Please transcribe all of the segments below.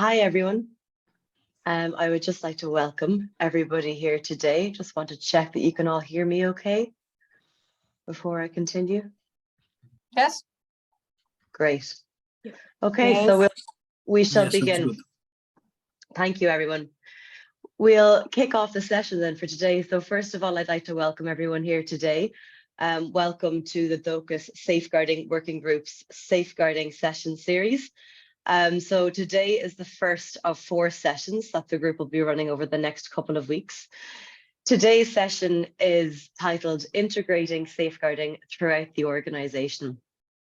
Hi, everyone. I would just like to welcome everybody here today. Just want to check that you can all hear me okay before I continue. Yes. Great. Okay, Yes. so we shall Yes, that's begin. good. Thank you, everyone. We'll kick off the session then for today. So first of all, I'd like to welcome everyone here today. Welcome to the Dóchas Safeguarding Working Group's Safeguarding Session Series. So today is the first of 4 sessions that the group will be running over the next couple of weeks. Today's session is titled Integrating Safeguarding Throughout the Organisation.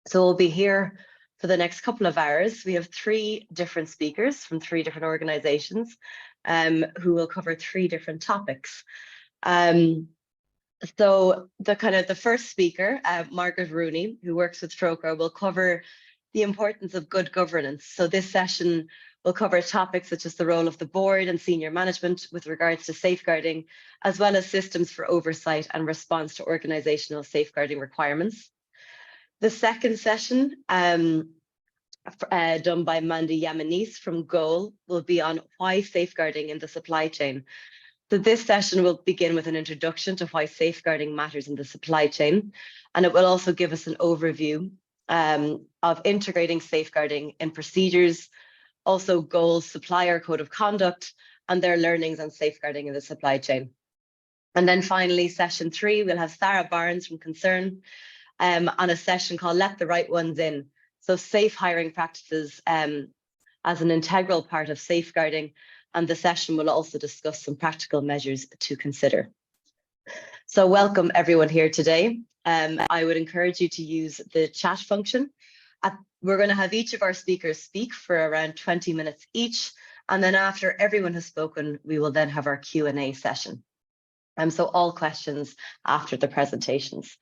So we'll be here for the next couple of hours. We have 3 different speakers from 3 different organisations who will cover 3 different topics. So the first speaker, Margaret Rooney, who works with Trócaire, will cover the importance of good governance. So this session will cover topics such as the role of the board and senior management with regards to safeguarding, as well as systems for oversight and response to organisational safeguarding requirements. The second session, done by Mandy Yamanis from Goal, will be on why safeguarding in the supply chain. So this session will begin with an introduction to why safeguarding matters in the supply chain, and it will also give us an overview of integrating safeguarding in procedures, also Goal's supplier code of conduct, and their learnings on safeguarding in the supply chain. And then finally, session 3, we'll have Sara Barnes from Concern on a session called Let the Right Ones In. So safe hiring practices as an integral part of safeguarding, and the session will also discuss some practical measures to consider. So welcome everyone here today. I would encourage you to use the chat function. We're going to have each of our speakers speak for around 20 minutes each, and then after everyone has spoken, we will then have our Q&A session. So all questions after the presentations.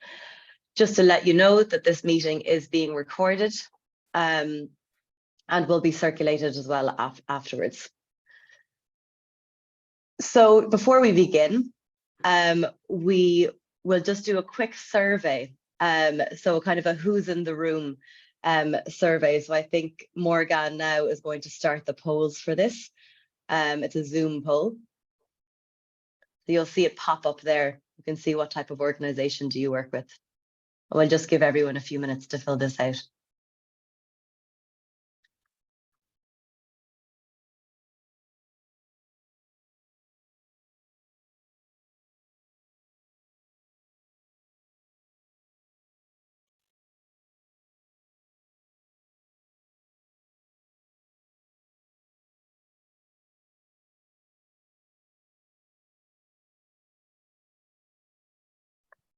Just to let you know that this meeting is being recorded and will be circulated as well afterwards. So before we begin, we will just do a quick survey. So kind of a who's in the room survey. So I think Morgan now is going to start the polls for this. It's a Zoom poll. So you'll see it pop up there. You can see what type of organization do you work with. We'll just give everyone a few minutes to fill this out.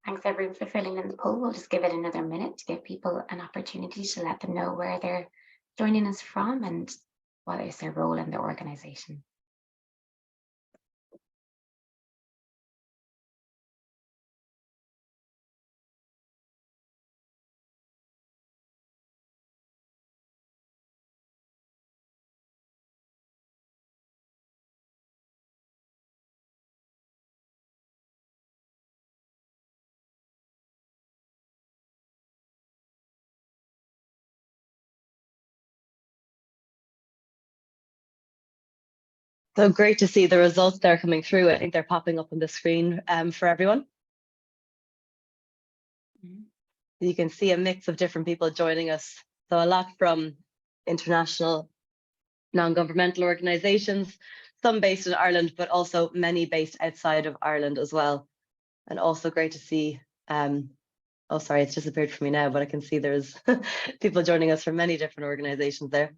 Thanks everyone for filling in the poll. We'll just give it another minute to give people an opportunity to let them know where they're joining us from and what is their role in the organisation. So great to see the results there coming through. I think they're popping up on the screen for everyone. You can see a mix of different people joining us. So a lot from international non-governmental organisations, some based in Ireland, but also many based outside of Ireland as well. And also great to see, oh, sorry, it's disappeared from me now, but I can see there's people joining us from many different organisations there.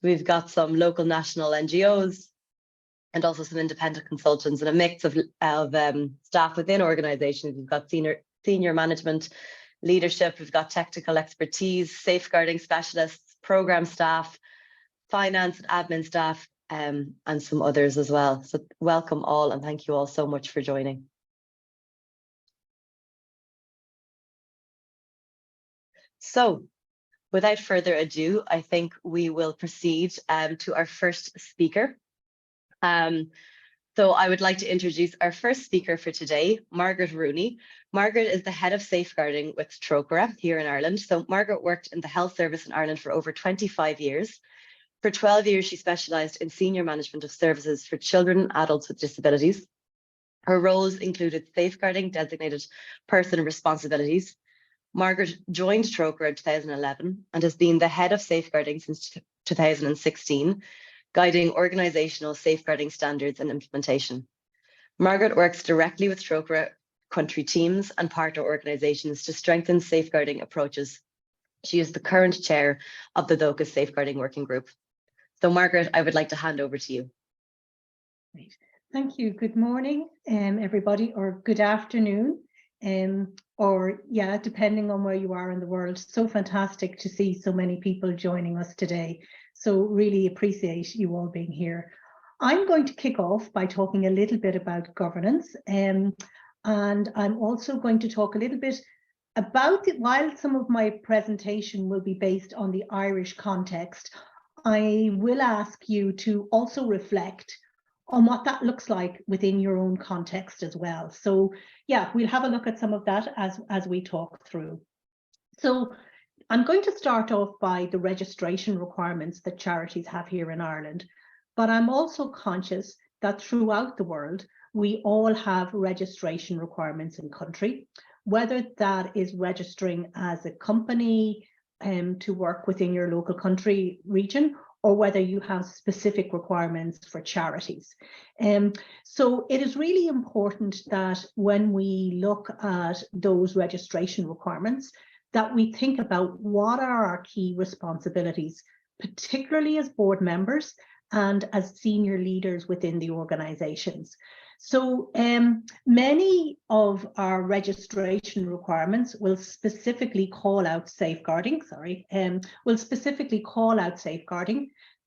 We've got some local national NGOs and also some independent consultants and a mix of staff within organisations. We've got senior management, leadership, we've got technical expertise, safeguarding specialists, programme staff, finance and admin staff, and some others as well. So welcome all and thank you all so much for joining. So without further ado, I think we will proceed to our first speaker. So I would like to introduce our first speaker for today, Margaret Rooney. Margaret is the head of safeguarding with Trócaire here in Ireland. So Margaret worked in the health service in Ireland for over 25 years. For 12 years, she specialised in senior management of services for children and adults with disabilities. Her roles included safeguarding designated person responsibilities. Margaret joined Trócaire in 2011 and has been the head of safeguarding since 2016, guiding organisational safeguarding standards and implementation. Margaret works directly with Trócaire country teams and partner organisations to strengthen safeguarding approaches. She is the current chair of the Dóchas Safeguarding Working Group. So Margaret, I would like to hand over to you. Great. Thank you. Good morning, everybody, or good afternoon, depending on where you are in the world. So fantastic to see so many people joining us today. So really appreciate you all being here. I'm going to kick off by talking a little bit about governance, and I'm also going to talk a little bit about it. While some of my presentation will be based on the Irish context, I will ask you to also reflect on what that looks like within your own context as well. So yeah, we'll have a look at some of that as we talk through. So I'm going to start off by the registration requirements that charities have here in Ireland, but I'm also conscious that throughout the world, we all have registration requirements in country, whether that is registering as a company to work within your local country region, or whether you have specific requirements for charities. So it is really important that when we look at those registration requirements, that we think about what are our key responsibilities, particularly as board members and as senior leaders within the organizations. So many of our registration requirements will specifically call out safeguarding,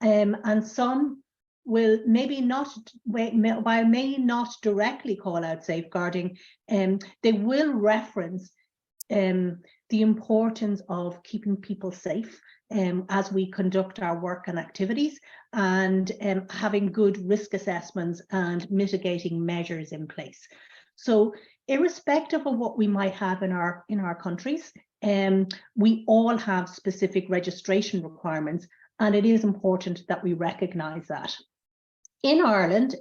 and some will maybe not, may not directly call out safeguarding, they will reference the importance of keeping people safe as we conduct our work and activities, and having good risk assessments and mitigating measures in place. So irrespective of what we might have in our countries, we all have specific registration requirements, and it is important that we recognise that. In Ireland,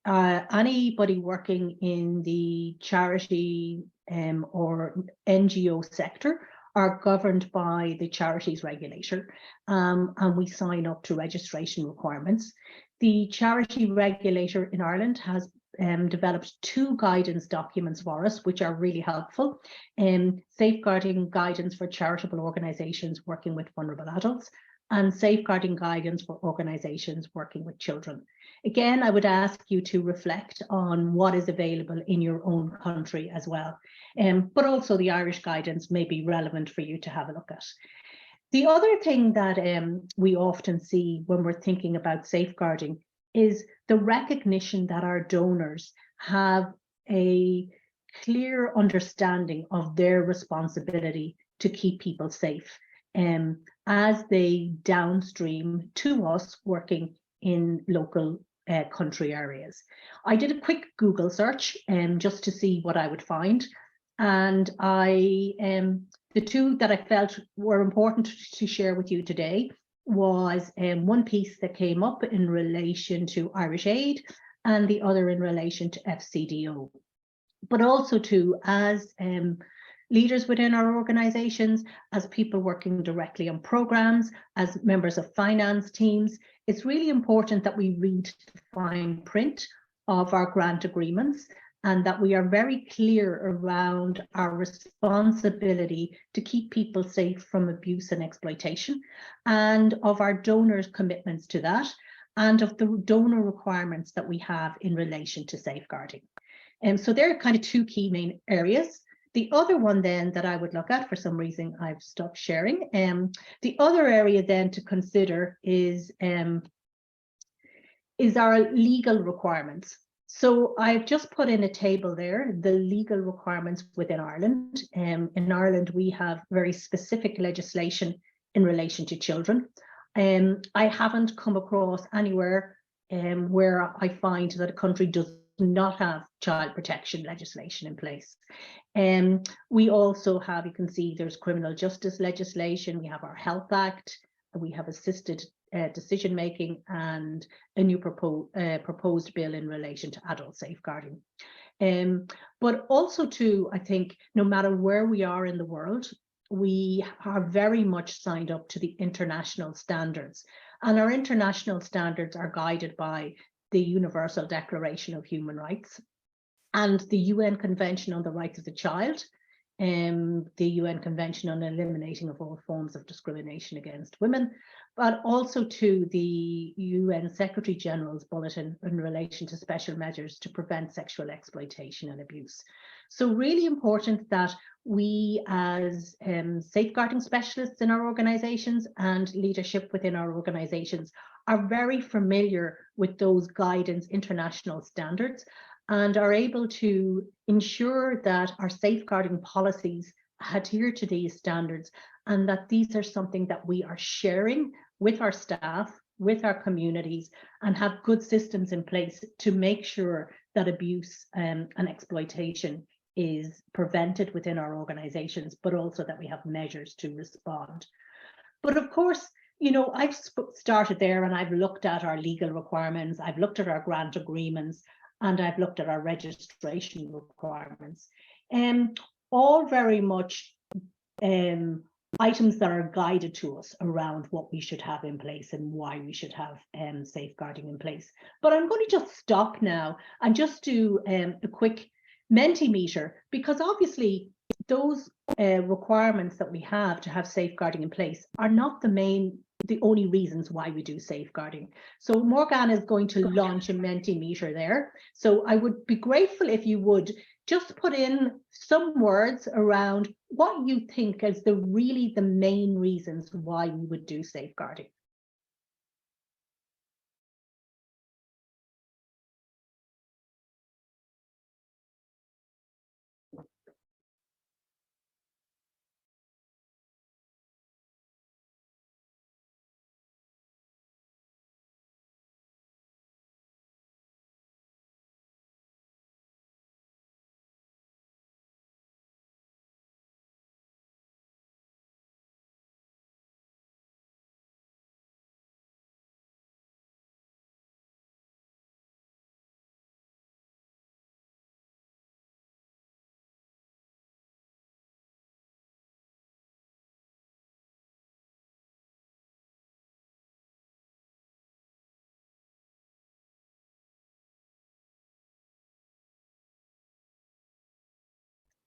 anybody working in the charity or NGO sector are governed by the charities regulator, and we sign up to registration requirements. The charity regulator in Ireland has developed 2 guidance documents for us, which are really helpful. Safeguarding guidance for charitable organisations working with vulnerable adults, and safeguarding guidance for organisations working with children. Again, I would ask you to reflect on what is available in your own country as well. But also the Irish guidance may be relevant for you to have a look at. The other thing that we often see when we're thinking about safeguarding is the recognition that our donors have a clear understanding of their responsibility to keep people safe as they downstream to us working in local country areas. I did a quick Google search just to see what I would find, and the 2 that I felt were important to share with you today was one piece that came up in relation to Irish Aid, and the other in relation to FCDO. But also too, as leaders within our organisations, as people working directly on programmes, as members of finance teams, it's really important that we read the fine print of our grant agreements, and that we are very clear around our responsibility to keep people safe from abuse and exploitation, and of our donors' commitments to that, and of the donor requirements that we have in relation to safeguarding. And so there are kind of 2 key main areas. The other one then that I would look at, for some reason I've stopped sharing, the other area then to consider is our legal requirements. So I've just put in a table there, the legal requirements within Ireland. In Ireland, we have very specific legislation in relation to children. I haven't come across anywhere where I find that a country does not have child protection legislation in place. We also have, you can see there's criminal justice legislation, we have our Health Act, we have assisted decision making, and a new proposed bill in relation to adult safeguarding. But also too, I think no matter where we are in the world, we are very much signed up to the international standards. And our international standards are guided by the Universal Declaration of Human Rights and the UN Convention on the Rights of the Child, the UN Convention on Eliminating of All Forms of Discrimination Against Women, but also to the UN Secretary General's Bulletin in relation to special measures to prevent sexual exploitation and abuse. So really important that we as safeguarding specialists in our organisations and leadership within our organisations are very familiar with those guidance international standards and are able to ensure that our safeguarding policies adhere to these standards, and that these are something that we are sharing with our staff, with our communities, and have good systems in place to make sure that abuse and exploitation is prevented within our organizations, but also that we have measures to respond. But of course, you know, I've started there and I've looked at our legal requirements, I've looked at our grant agreements, and I've looked at our registration requirements. All very much items that are guided to us around what we should have in place and why we should have safeguarding in place. But I'm going to just stop now and just do a quick Mentimeter, because obviously those requirements that we have to have safeguarding in place are not the only reasons why we do safeguarding. So Morgana is going to launch a Mentimeter there. So I would be grateful if you would just put in some words around what you think is really the main reasons why we would do safeguarding.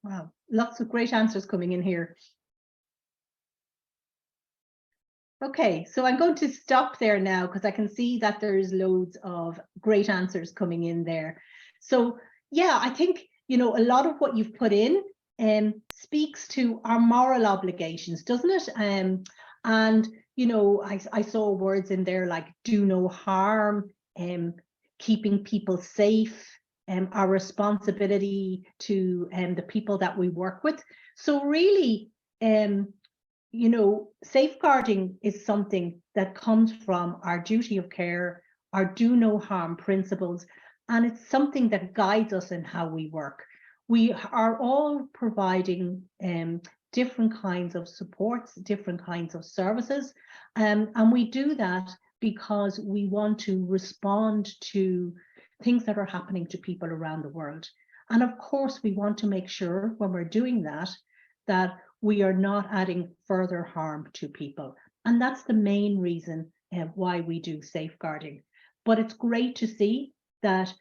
Wow, lots of great answers coming in here. Okay, so I'm going to stop there now because I can see that there's loads of great answers coming in there. So yeah, I think, you know, a lot of what you've put in speaks to our moral obligations, doesn't it? And, you know, I saw words in there like do no harm, keeping people safe, our responsibility to the people that we work with. So really, you know, safeguarding is something that comes from our duty of care, our do no harm principles, and it's something that guides us in how we work. We are all providing different kinds of supports, different kinds of services, and we do that because we want to respond to things that are happening to people around the world. And of course, we want to make sure when we're doing that, that we are not adding further harm to people. And that's the main reason why we do safeguarding. But it's great to see that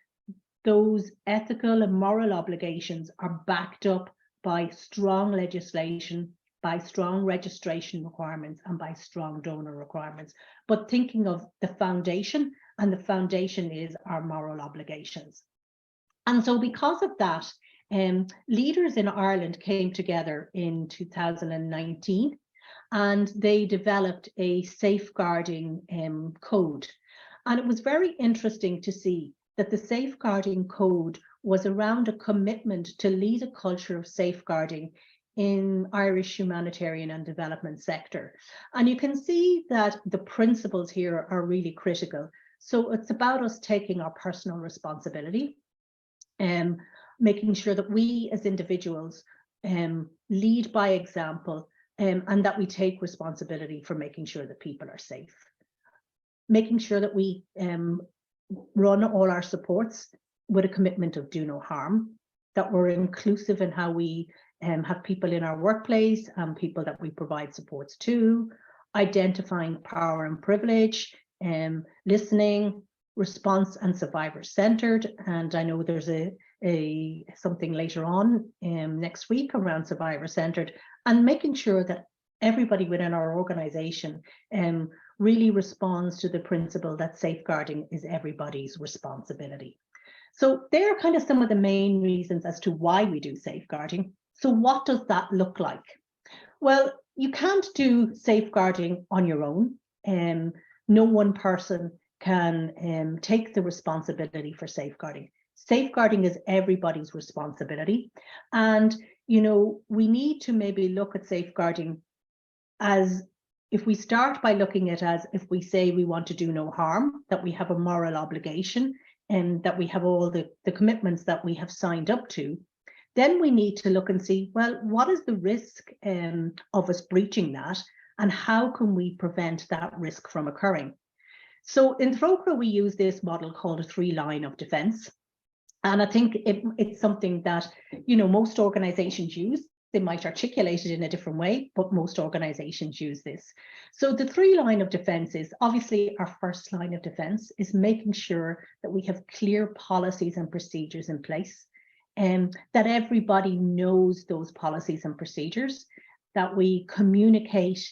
those ethical and moral obligations are backed up by strong legislation, by strong registration requirements, and by strong donor requirements. But thinking of the foundation, and the foundation is our moral obligations. And so because of that, leaders in Ireland came together in 2019 and they developed a safeguarding code. And it was very interesting to see that the safeguarding code was around a commitment to lead a culture of safeguarding in Irish humanitarian and development sector. And you can see that the principles here are really critical. So it's about us taking our personal responsibility and making sure that we as individuals lead by example, and that we take responsibility for making sure that people are safe. Making sure that we run all our supports with a commitment of do no harm, that we're inclusive in how we have people in our workplace and people that we provide supports to, identifying power and privilege, listening, response and survivor-centered. And I know there's something later on next week around survivor-centered, and making sure that everybody within our organization really responds to the principle that safeguarding is everybody's responsibility. So they're kind of some of the main reasons as to why we do safeguarding. So what does that look like? Well, you can't do safeguarding on your own. No one person can take the responsibility for safeguarding. Safeguarding is everybody's responsibility. And, you know, we need to maybe look at safeguarding as, if we start by looking at as if we say we want to do no harm, that we have a moral obligation and that we have all the commitments that we have signed up to, then we need to look and see, well, what is the risk of us breaching that, and how can we prevent that risk from occurring? So in Trócaire, we use this model called a 3-line of defense. And I think it's something that, you know, most organizations use. They might articulate it in a different way, but most organizations use this. So the 3-line of defense is, obviously our first line of defense is making sure that we have clear policies and procedures in place, and that everybody knows those policies and procedures, that we communicate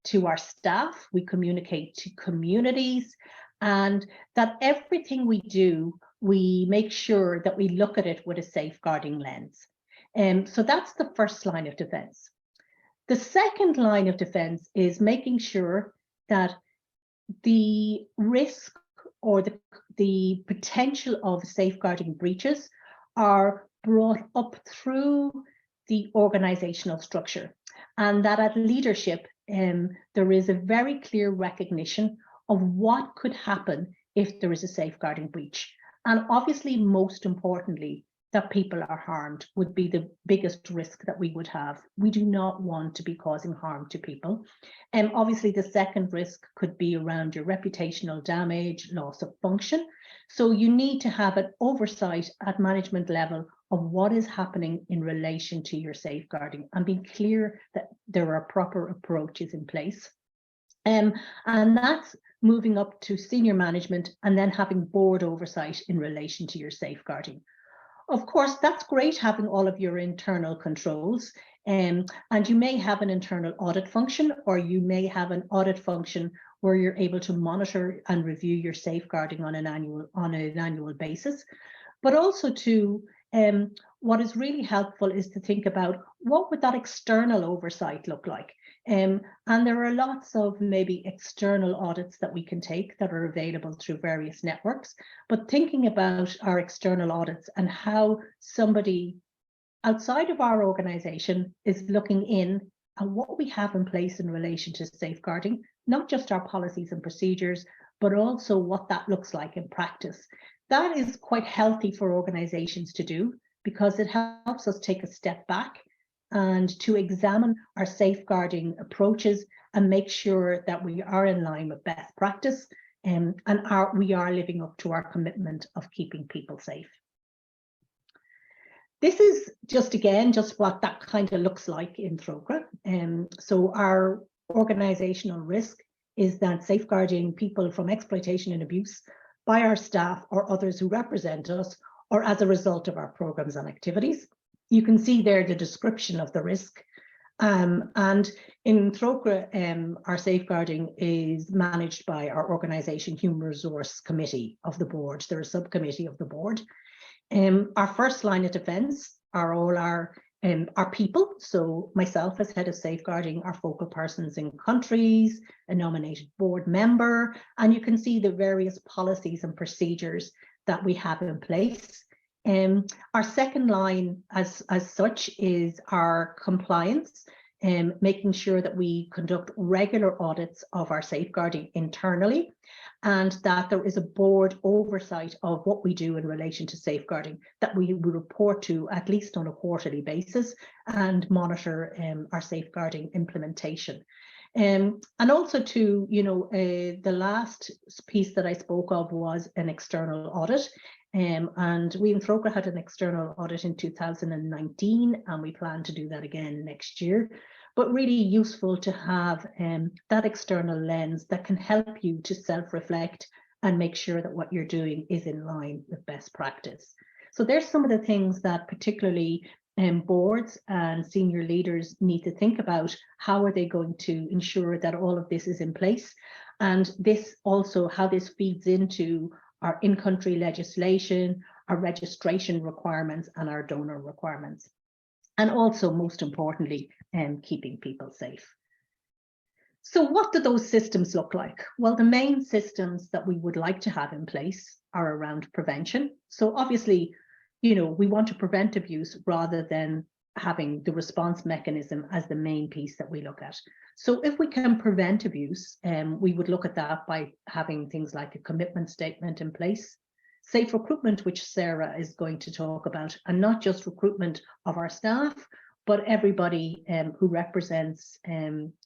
to our staff, we communicate to communities, and that everything we do, we make sure that we look at it with a safeguarding lens. So that's the first line of defense. The second line of defense is making sure that the risk or the potential of safeguarding breaches are brought up through the organizational structure, and that at leadership there is a very clear recognition of what could happen if there is a safeguarding breach. And obviously, most importantly, that people are harmed would be the biggest risk that we would have. We do not want to be causing harm to people. And obviously the second risk could be around your reputational damage, loss of function. So you need to have an oversight at management level of what is happening in relation to your safeguarding, and be clear that there are proper approaches in place. And that's moving up to senior management and then having board oversight in relation to your safeguarding. Of course, that's great having all of your internal controls, and you may have an internal audit function, or you may have an audit function where you're able to monitor and review your safeguarding on an annual basis. But also to what is really helpful is to think about what would that external oversight look like. And there are lots of maybe external audits that we can take that are available through various networks, but thinking about our external audits and how somebody outside of our organization is looking in at what we have in place in relation to safeguarding, not just our policies and procedures, but also what that looks like in practice. That is quite healthy for organizations to do, because it helps us take a step back and to examine our safeguarding approaches and make sure that we are in line with best practice, and we are living up to our commitment of keeping people safe. This is just what that kind of looks like in Trócaire. So our organizational risk is that safeguarding people from exploitation and abuse by our staff or others who represent us, or as a result of our programs and activities. You can see there the description of the risk. And in Trócaire, our safeguarding is managed by our organisation Human Resource Committee of the board. They're a subcommittee of the board. Our first line of defence are all our people. So myself as head of safeguarding, our focal persons in countries, a nominated board member, and you can see the various policies and procedures that we have in place. Our second line as such is our compliance. making sure that we conduct regular audits of our safeguarding internally, and that there is a board oversight of what we do in relation to safeguarding, that we report to at least on a quarterly basis and monitor our safeguarding implementation. And also to, the last piece that I spoke of was an external audit. And we in Trócaire had an external audit in 2019, and we plan to do that again next year. But really useful to have that external lens that can help you to self-reflect and make sure that what you're doing is in line with best practice. So there's some of the things that particularly boards and senior leaders need to think about. How are they going to ensure that all of this is in place? And this also, how this feeds into our in-country legislation, our registration requirements, and our donor requirements. And also, most importantly, keeping people safe. So what do those systems look like? Well, the main systems that we would like to have in place are around prevention. So obviously, we want to prevent abuse rather than having the response mechanism as the main piece that we look at. So if we can prevent abuse, we would look at that by having things like a commitment statement in place, safe recruitment, which Sara is going to talk about, and not just recruitment of our staff, but everybody who represents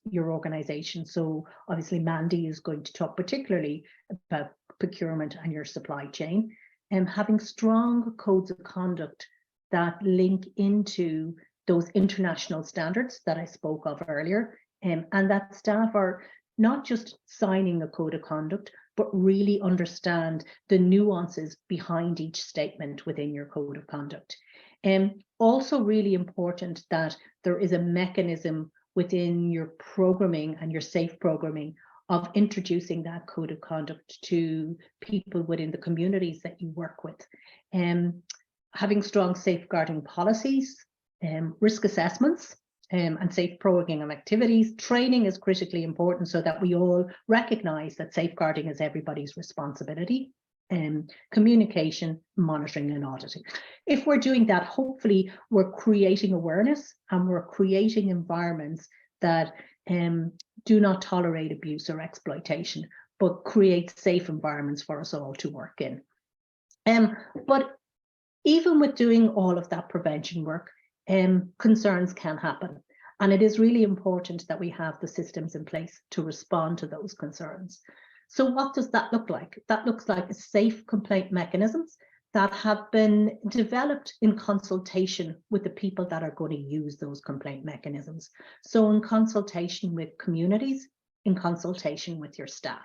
your organisation. So obviously Mandy is going to talk particularly about procurement and your supply chain, and having strong codes of conduct that link into those international standards that I spoke of earlier, and that staff are not just signing a code of conduct, but really understand the nuances behind each statement within your code of conduct. Also really important that there is a mechanism within your programming and your safe programming of introducing that code of conduct to people within the communities that you work with. Having strong safeguarding policies, risk assessments, and safe program activities. Training is critically important so that we all recognise that safeguarding is everybody's responsibility. Communication, monitoring and auditing. If we're doing that, hopefully we're creating awareness and we're creating environments that do not tolerate abuse or exploitation, but create safe environments for us all to work in. But even with doing all of that prevention work, concerns can happen. And it is really important that we have the systems in place to respond to those concerns. So what does that look like? That looks like safe complaint mechanisms that have been developed in consultation with the people that are going to use those complaint mechanisms. So in consultation with communities, in consultation with your staff.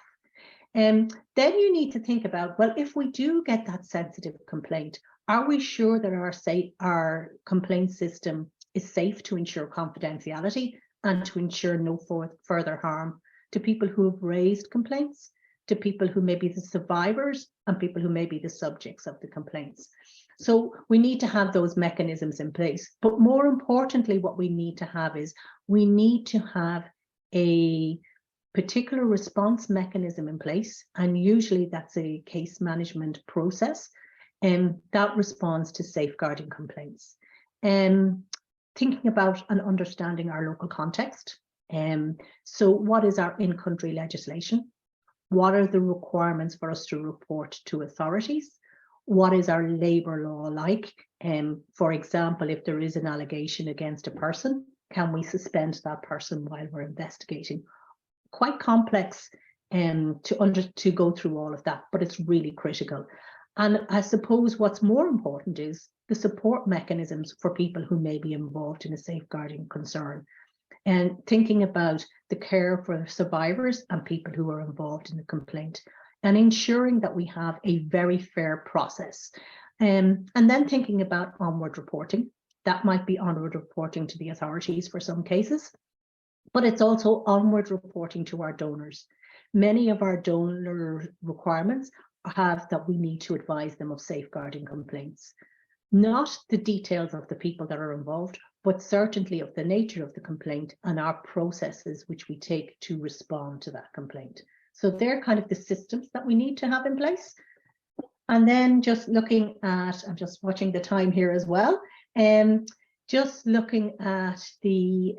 Then you need to think about, well, if we do get that sensitive complaint, are we sure that our complaint system is safe to ensure confidentiality and to ensure no further harm to people who have raised complaints, to people who may be the survivors and people who may be the subjects of the complaints? So we need to have those mechanisms in place. But more importantly, what we need to have is we need to have a particular response mechanism in place. And usually that's a case management process that responds to safeguarding complaints. Thinking about and understanding our local context. So what is our in-country legislation? What are the requirements for us to report to authorities? What is our labour law like? For example, if there is an allegation against a person, can we suspend that person while we're investigating? Quite complex to go through all of that, but it's really critical. And I suppose what's more important is the support mechanisms for people who may be involved in a safeguarding concern, and thinking about the care for survivors and people who are involved in the complaint, and ensuring that we have a very fair process. And then thinking about onward reporting. That might be onward reporting to the authorities for some cases, but it's also onward reporting to our donors. Many of our donor requirements have that we need to advise them of safeguarding complaints. Not the details of the people that are involved, but certainly of the nature of the complaint and our processes which we take to respond to that complaint. So they're kind of the systems that we need to have in place. And then just looking at, I'm just watching the time here as well, just looking at the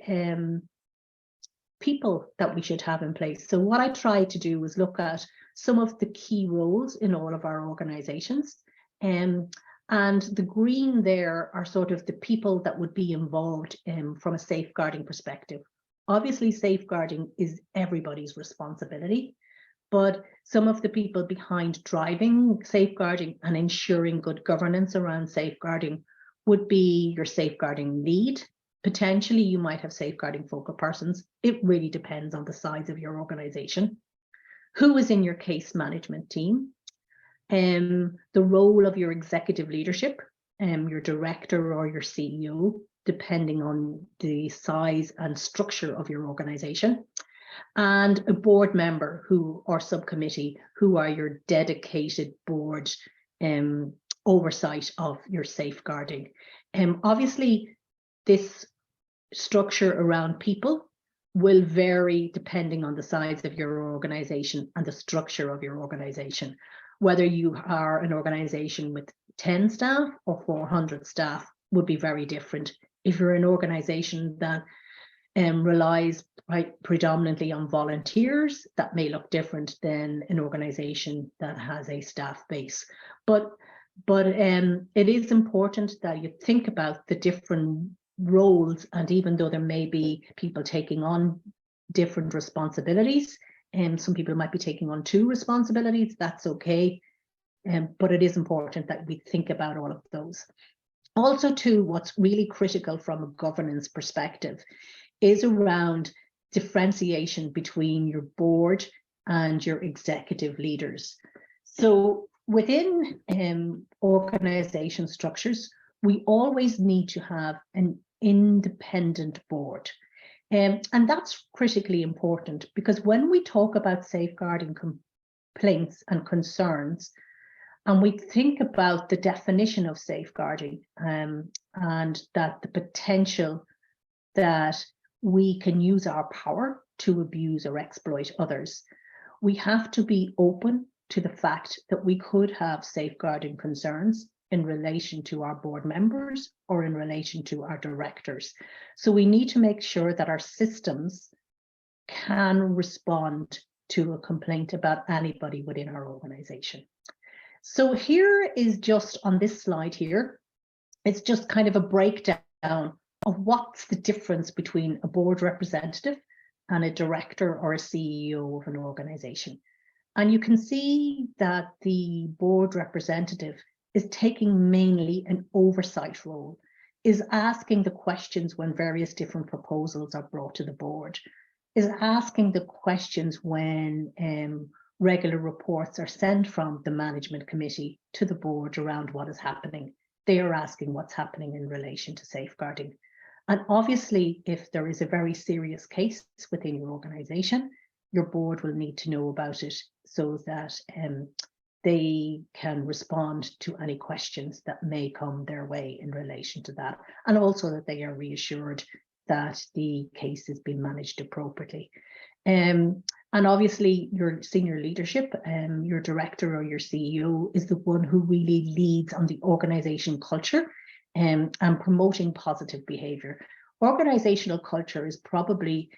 people that we should have in place. So what I tried to do was look at some of the key roles in all of our organizations. And the green there are sort of the people that would be involved from a safeguarding perspective. Obviously, safeguarding is everybody's responsibility, but some of the people behind driving safeguarding and ensuring good governance around safeguarding would be your safeguarding lead. Potentially, you might have safeguarding focal persons. It really depends on the size of your organization. Who is in your case management team? The role of your executive leadership, your director or your CEO, depending on the size and structure of your organization. And a board member or subcommittee who are your dedicated board oversight of your safeguarding. Obviously, this structure around people will vary depending on the size of your organization and the structure of your organization. Whether you are an organization with 10 staff or 400 staff would be very different. If you're an organization that relies predominantly on volunteers, that may look different than an organization that has a staff base. But it is important that you think about the different roles, and even though there may be people taking on different responsibilities, and some people might be taking on 2 responsibilities, that's okay. But it is important that we think about all of those. Also, too, what's really critical from a governance perspective is around differentiation between your board and your executive leaders. So within organization structures, we always need to have an independent board. And that's critically important, because when we talk about safeguarding complaints and concerns, and we think about the definition of safeguarding, and that the potential that we can use our power to abuse or exploit others, we have to be open to the fact that we could have safeguarding concerns in relation to our board members or in relation to our directors. So we need to make sure that our systems can respond to a complaint about anybody within our organization. So here is just on this slide here, it's just kind of a breakdown of what's the difference between a board representative and a director or a CEO of an organization. And you can see that the board representative is taking mainly an oversight role, is asking the questions when various different proposals are brought to the board, is asking the questions when regular reports are sent from the management committee to the board around what is happening. They are asking what's happening in relation to safeguarding. And obviously, if there is a very serious case within your organization, your board will need to know about it so that they can respond to any questions that may come their way in relation to that, and also that they are reassured that the case is being managed appropriately. And obviously your senior leadership, your director or your CEO is the one who really leads on the organization culture and promoting positive behavior. Organizational culture is probably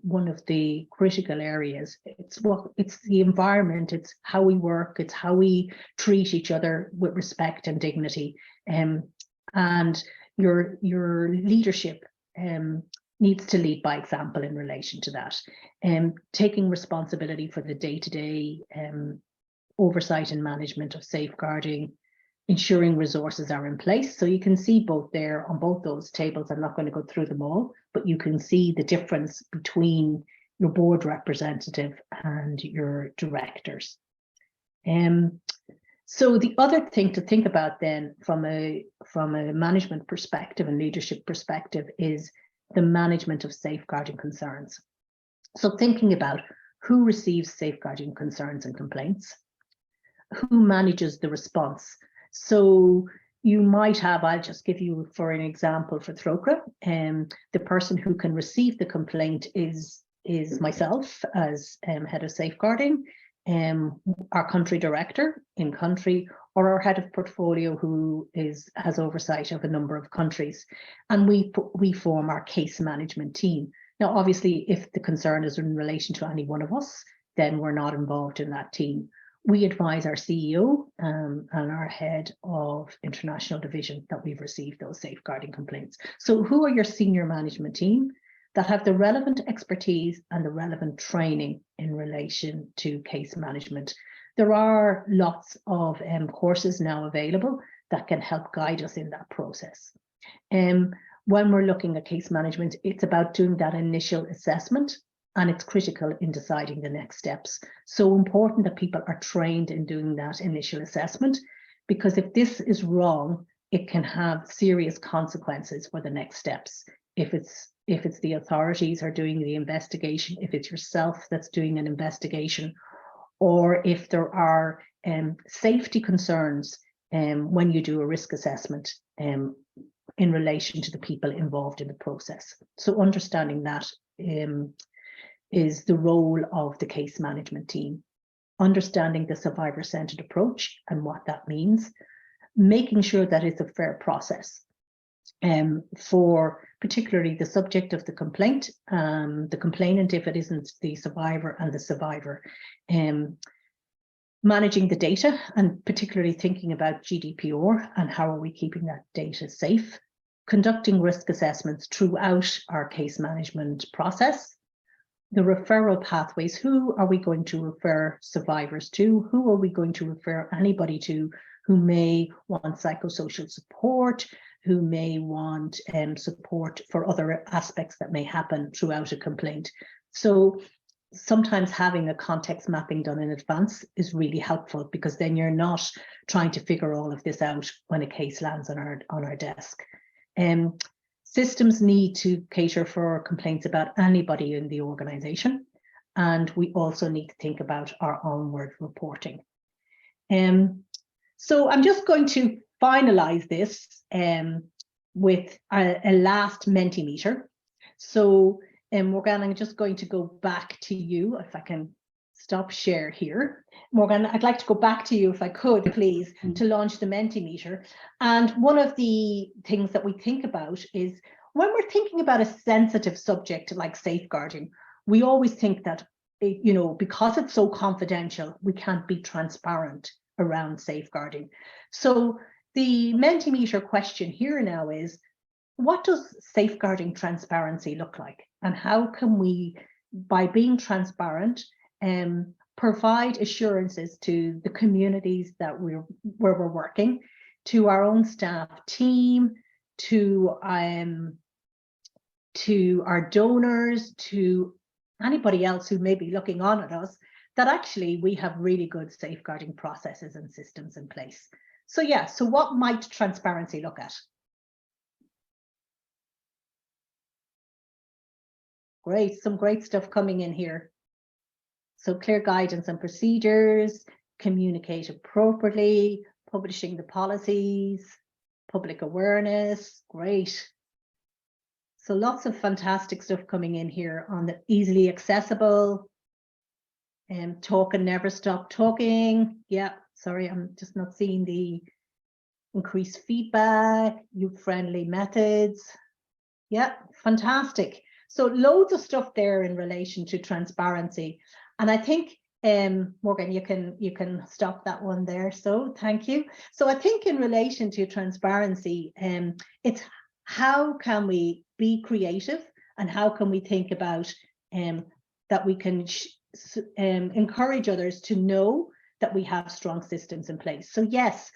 one of the critical areas. It's the environment, it's how we work, it's how we treat each other with respect and dignity. And your leadership needs to lead by example in relation to that. Taking responsibility for the day-to-day oversight and management of safeguarding, ensuring resources are in place. So you can see both there on both those tables. I'm not going to go through them all, but you can see the difference between your board representative and your directors. So the other thing to think about then from a management perspective and leadership perspective is the management of safeguarding concerns. So thinking about who receives safeguarding concerns and complaints, who manages the response. So you might have, I'll just give you for an example for Trócaire, the person who can receive the complaint is myself as head of safeguarding, our country director in country, or our head of portfolio who has oversight of a number of countries. And we form our case management team. Now, obviously, if the concern is in relation to any one of us, then we're not involved in that team. We advise our CEO and our head of international division that we've received those safeguarding complaints. So who are your senior management team that have the relevant expertise and the relevant training in relation to case management? There are lots of courses now available that can help guide us in that process. When we're looking at case management, it's about doing that initial assessment, and it's critical in deciding the next steps. So important that people are trained in doing that initial assessment, because if this is wrong, it can have serious consequences for the next steps. If it's the authorities are doing the investigation, if it's yourself that's doing an investigation, or if there are safety concerns when you do a risk assessment in relation to the people involved in the process. So understanding that is the role of the case management team. Understanding the survivor-centered approach and what that means, making sure that it's a fair process for particularly the subject of the complaint, the complainant if it isn't the survivor, and the survivor. Managing the data, and particularly thinking about GDPR and how are we keeping that data safe. Conducting risk assessments throughout our case management process. The referral pathways, who are we going to refer survivors to? Who are we going to refer anybody to who may want psychosocial support, who may want support for other aspects that may happen throughout a complaint? So sometimes having a context mapping done in advance is really helpful, because then you're not trying to figure all of this out when a case lands on our desk. Systems need to cater for complaints about anybody in the organisation, and we also need to think about our onward reporting. So I'm just going to finalise this with a last Mentimeter. So Morgan, I'm just going to go back to you, if I can stop share here. Morgan, I'd like to go back to you, if I could, please, to launch the Mentimeter. And one of the things that we think about is when we're thinking about a sensitive subject like safeguarding, we always think that, you know, because it's so confidential, we can't be transparent around safeguarding. So the Mentimeter question here now is, what does safeguarding transparency look like? And how can we, by being transparent, provide assurances to the communities that where we're working, to our own staff team, to our donors, to anybody else who may be looking on at us, that actually we have really good safeguarding processes and systems in place. So yeah, so what might transparency look at? Great, some great stuff coming in here. So clear guidance and procedures, communicate appropriately, publishing the policies, public awareness, great. So lots of fantastic stuff coming in here on the easily accessible, and talk and never stop talking. Yeah, sorry, I'm just not seeing the increased feedback, youth-friendly methods. Yeah, fantastic. So loads of stuff there in relation to transparency. And I think, Morgan, you can stop that one there. So thank you. So I think in relation to transparency, it's how can we be creative, and how can we think about that we can encourage others to know that we have strong systems in place. So yes,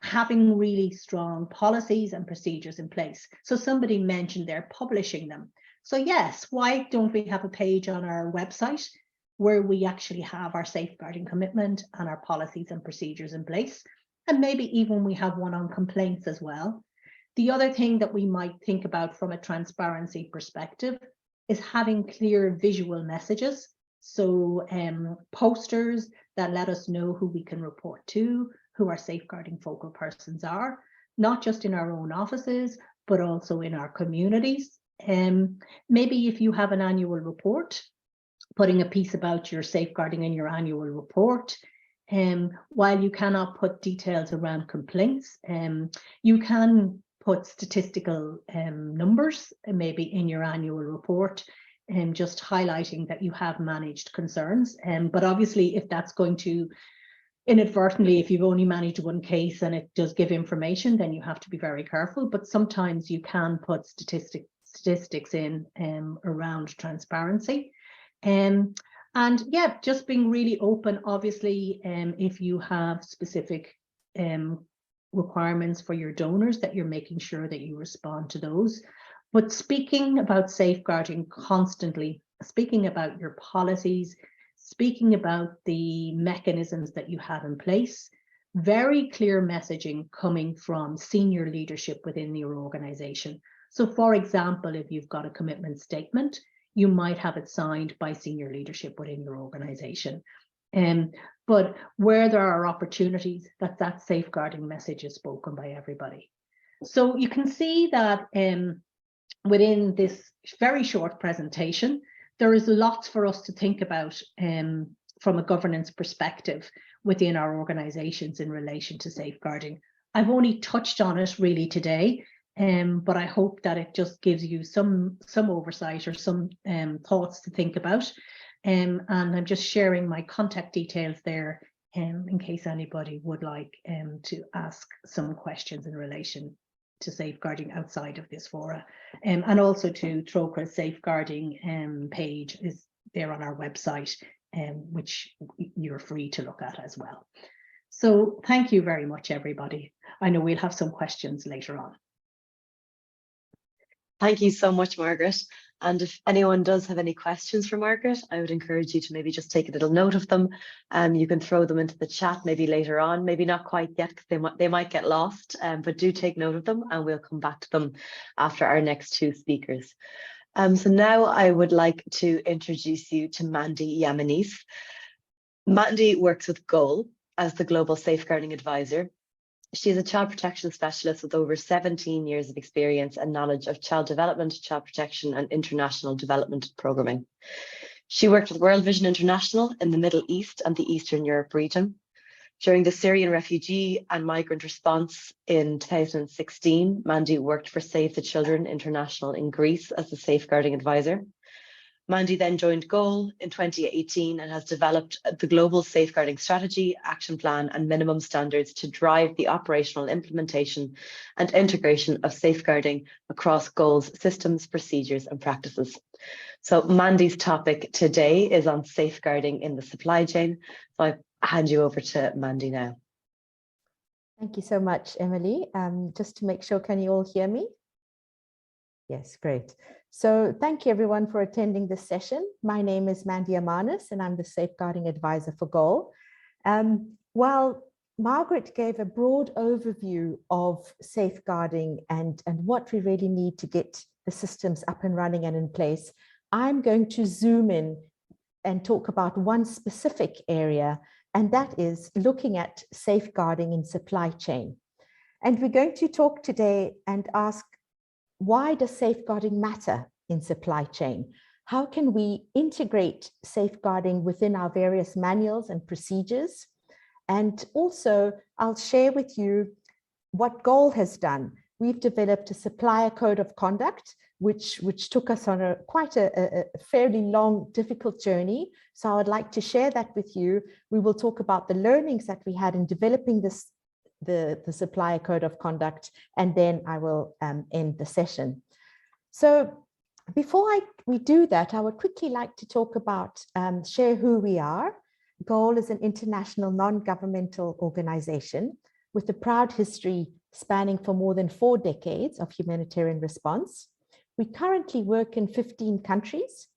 having really strong policies and procedures in place. So somebody mentioned they're publishing them. So yes, why don't we have a page on our website where we actually have our safeguarding commitment and our policies and procedures in place? And maybe even we have one on complaints as well. The other thing that we might think about from a transparency perspective is having clear visual messages. So posters that let us know who we can report to, who our safeguarding focal persons are, not just in our own offices, but also in our communities. Maybe if you have an annual report, putting a piece about your safeguarding in your annual report, While you cannot put details around complaints, you can put statistical numbers maybe in your annual report, just highlighting that you have managed concerns. But obviously, if that's going to inadvertently, if you've only managed one case and it does give information, then you have to be very careful. But sometimes you can put statistics in around transparency. And yeah, just being really open, obviously, if you have specific requirements for your donors, that you're making sure that you respond to those. But speaking about safeguarding constantly, speaking about your policies, speaking about the mechanisms that you have in place, very clear messaging coming from senior leadership within your organization. So for example, if you've got a commitment statement, you might have it signed by senior leadership within your organization. But where there are opportunities, that safeguarding message is spoken by everybody. So you can see that within this very short presentation, there is lots for us to think about from a governance perspective within our organizations in relation to safeguarding. I've only touched on it really today, but I hope that it just gives you some oversight or some thoughts to think about. And I'm just sharing my contact details there in case anybody would like to ask some questions in relation to safeguarding outside of this fora. And also to Trócaire's safeguarding page is there on our website, which you're free to look at as well. So thank you very much, everybody. I know we'll have some questions later on. Thank you so much, Margaret. And if anyone does have any questions for Margaret, I would encourage you to maybe just take a little note of them. You can throw them into the chat maybe later on, maybe not quite yet because they might get lost, but do take note of them and we'll come back to them after our next two speakers. So now I would like to introduce you to Mandy Yamanis. Mandy works with GOAL as the Global Safeguarding Advisor. She is a child protection specialist with over 17 years of experience and knowledge of child development, child protection, and international development programming. She worked with World Vision International in the Middle East and the Eastern Europe region. During the Syrian refugee and migrant response in 2016, Mandy worked for Save the Children International in Greece as the safeguarding advisor. Mandy then joined GOAL in 2018 and has developed the global safeguarding strategy, action plan, and minimum standards to drive the operational implementation and integration of safeguarding across GOAL's systems, procedures, and practices. So Mandy's topic today is on safeguarding in the supply chain. So I hand you over to Mandy now. Thank you so much, Emily. Just to make sure, can you all hear me? Yes, great. So thank you everyone for attending this session. My name is Mandy Yamanis and I'm the Safeguarding Advisor for GOAL. While Margaret gave a broad overview of safeguarding and what we really need to get the systems up and running and in place, I'm going to zoom in and talk about one specific area, and that is looking at safeguarding in supply chain. And we're going to talk today and ask, why does safeguarding matter in supply chain? How can we integrate safeguarding within our various manuals and procedures? And also, I'll share with you what GOAL has done. We've developed a supplier code of conduct, which took us on quite a fairly long, difficult journey. So I would like to share that with you. We will talk about the learnings that we had in developing this the supplier code of conduct, and then I will end the session. So before we do that, I would quickly like to talk about, share who we are. GOAL is an international non-governmental organization with a proud history spanning for more than 4 decades of humanitarian response. We currently work in 15 countries,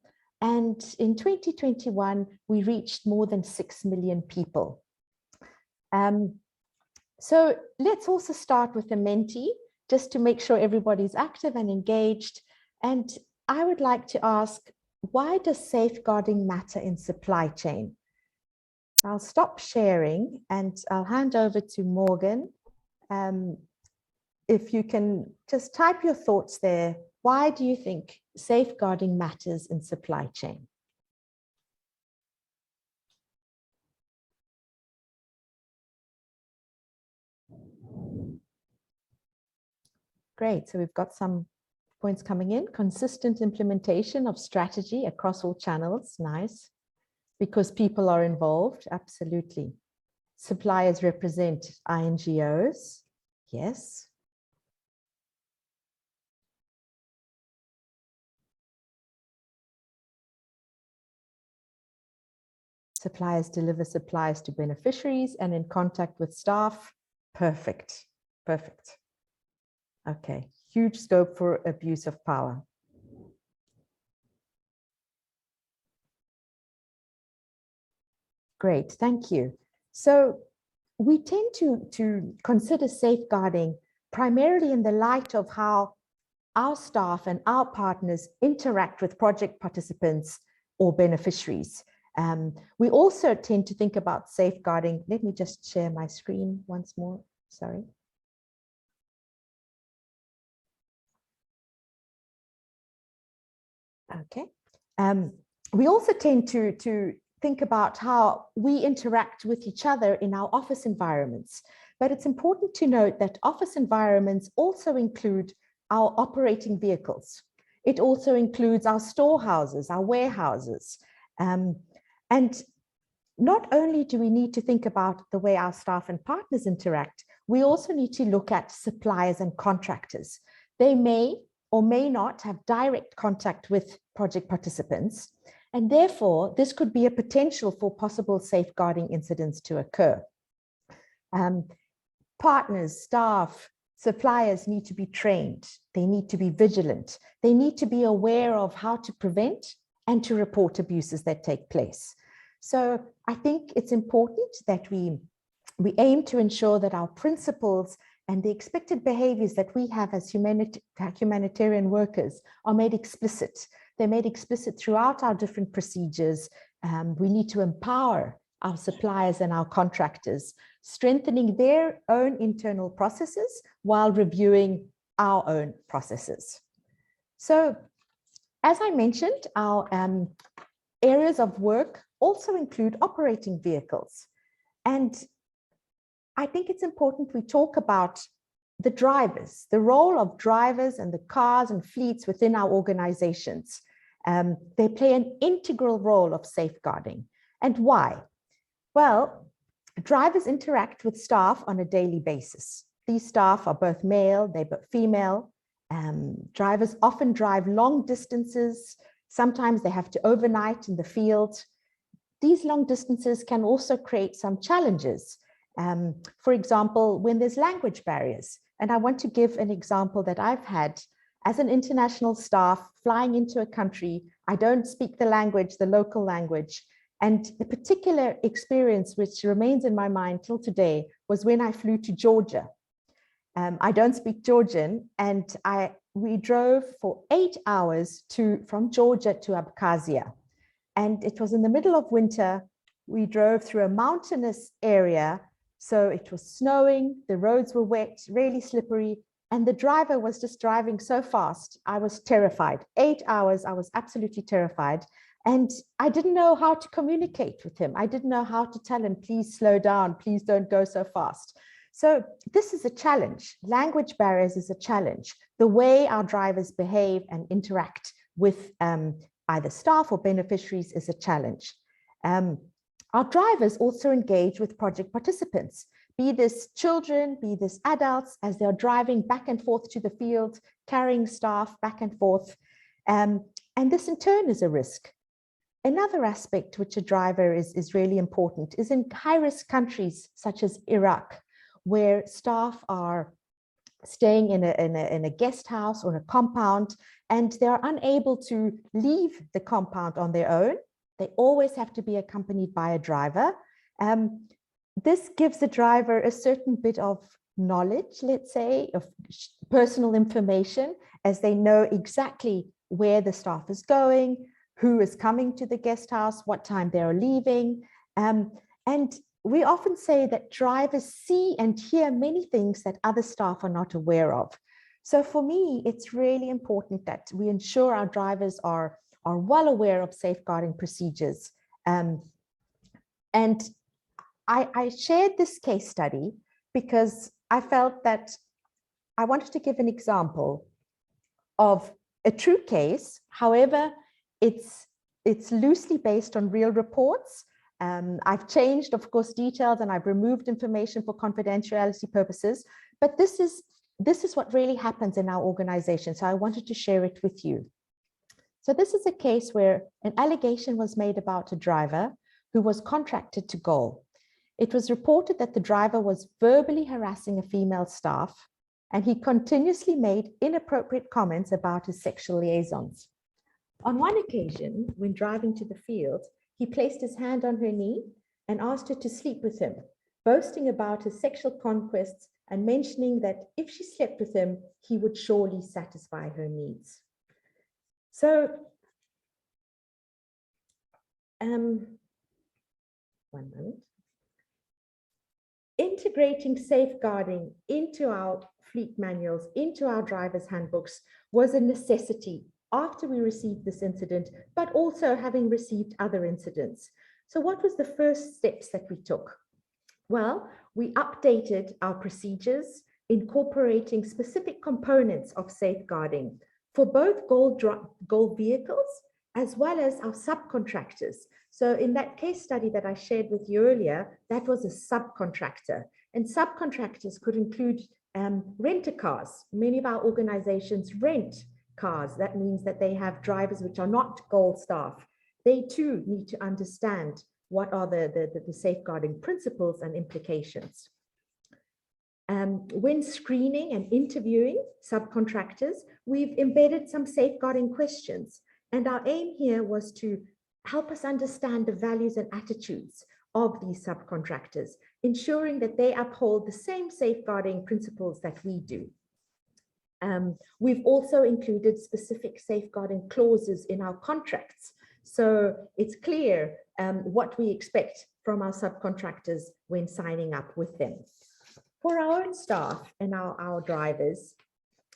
and in 2021, we reached more than 6 million people. So let's also start with a Menti, just to make sure everybody's active and engaged. And I would like to ask, why does safeguarding matter in supply chain? I'll stop sharing and I'll hand over to Morgan. If you can just type your thoughts there. Why do you think safeguarding matters in supply chain? great. So we've got some points coming in. Consistent implementation of strategy across all channels. Nice. Because people are involved. Absolutely. Suppliers represent INGOs. Yes. Suppliers deliver supplies to beneficiaries and in contact with staff. Perfect. Perfect. Okay. Huge scope for abuse of power. Great. Thank you. So we tend to consider safeguarding primarily in the light of how our staff and our partners interact with project participants or beneficiaries. We also tend to think about safeguarding. Let me just share my screen once more. Sorry. Okay. We also tend to think about how we interact with each other in our office environments. But it's important to note that office environments also include our operating vehicles. It also includes our storehouses, our warehouses. And not only do we need to think about the way our staff and partners interact, we also need to look at suppliers and contractors. They may or may not have direct contact with project participants, and therefore this could be a potential for possible safeguarding incidents to occur. Partners, staff, suppliers need to be trained. They need to be vigilant. They need to be aware of how to prevent and to report abuses that take place. So I think it's important that we aim to ensure that our principles and the expected behaviors that we have as humanitarian workers are made explicit. They're made explicit throughout our different procedures. We need to empower our suppliers and our contractors, strengthening their own internal processes while reviewing our own processes. So, as I mentioned, our areas of work also include operating vehicles. And I think it's important we talk about the drivers, the role of drivers and the cars and fleets within our organizations. They play an integral role of safeguarding. And why? Well, drivers interact with staff on a daily basis. These staff are both male, they're both female. Drivers often drive long distances. Sometimes they have to overnight in the field. These long distances can also create some challenges. For example, when there's language barriers. And I want to give an example that I've had as an international staff flying into a country. I don't speak the language, the local language. And the particular experience which remains in my mind till today was when I flew to Georgia. I don't speak Georgian, and we drove for 8 hours from Georgia to Abkhazia. And it was in the middle of winter. We drove through a mountainous area. So it was snowing, the roads were wet, really slippery, and the driver was just driving so fast. I was terrified. 8 hours, I was absolutely terrified. And I didn't know how to communicate with him. I didn't know how to tell him, please slow down, please don't go so fast. So this is a challenge. Language barriers is a challenge. The way our drivers behave and interact with either staff or beneficiaries is a challenge. Our drivers also engage with project participants, be this children, be this adults, as they're driving back and forth to the field, carrying staff back and forth. And this in turn is a risk. Another aspect which a driver is really important is in high-risk countries such as Iraq, where staff are staying in a guest house or a compound, and they are unable to leave the compound on their own. They always have to be accompanied by a driver. This gives the driver a certain bit of knowledge, let's say, of personal information, as they know exactly where the staff is going, who is coming to the guest house, what time they are leaving. And we often say that drivers see and hear many things that other staff are not aware of. So for me, it's really important that we ensure our drivers are well aware of safeguarding procedures. And I shared this case study because I felt that I wanted to give an example of a true case. However, it's loosely based on real reports. I've changed, of course, details, and I've removed information for confidentiality purposes, but this is what really happens in our organization. So I wanted to share it with you. So this is a case where an allegation was made about a driver who was contracted to GOL. It was reported that the driver was verbally harassing a female staff, and he continuously made inappropriate comments about his sexual liaisons. On one occasion, when driving to the field, he placed his hand on her knee and asked her to sleep with him, boasting about his sexual conquests and mentioning that if she slept with him, he would surely satisfy her needs. So, 1 moment. Integrating safeguarding into our fleet manuals, into our driver's handbooks, was a necessity after we received this incident, but also having received other incidents. So what was the first steps that we took? Well, we updated our procedures, incorporating specific components of safeguarding for both GOL vehicles as well as our subcontractors. So in that case study that I shared with you earlier, that was a subcontractor, and subcontractors could include rent-a-cars. Many of our organizations rent cars. That means that they have drivers which are not GOL staff. They too need to understand what are the safeguarding principles and implications. When screening and interviewing subcontractors, we've embedded some safeguarding questions. And our aim here was to help us understand the values and attitudes of these subcontractors, ensuring that they uphold the same safeguarding principles that we do. We've also included specific safeguarding clauses in our contracts, so it's clear what we expect from our subcontractors when signing up with them. For our own staff and our drivers,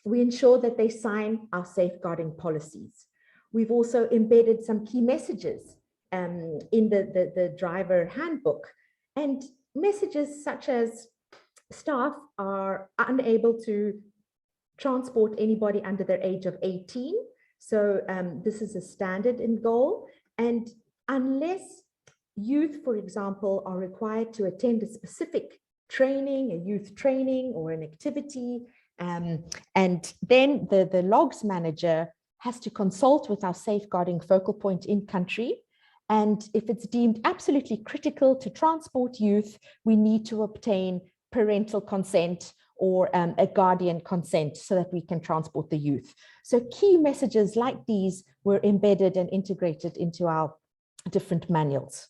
we ensure that they sign our safeguarding policies. We've also embedded some key messages in the driver handbook, and messages such as staff are unable to transport anybody under the age of 18. So this is a standard in GOL, and unless youth, for example, are required to attend a specific training, a youth training or an activity, and then the logs manager has to consult with our safeguarding focal point in country. And if it's deemed absolutely critical to transport youth, we need to obtain parental consent or a guardian consent so that we can transport the youth. So key messages like these were embedded and integrated into our different manuals.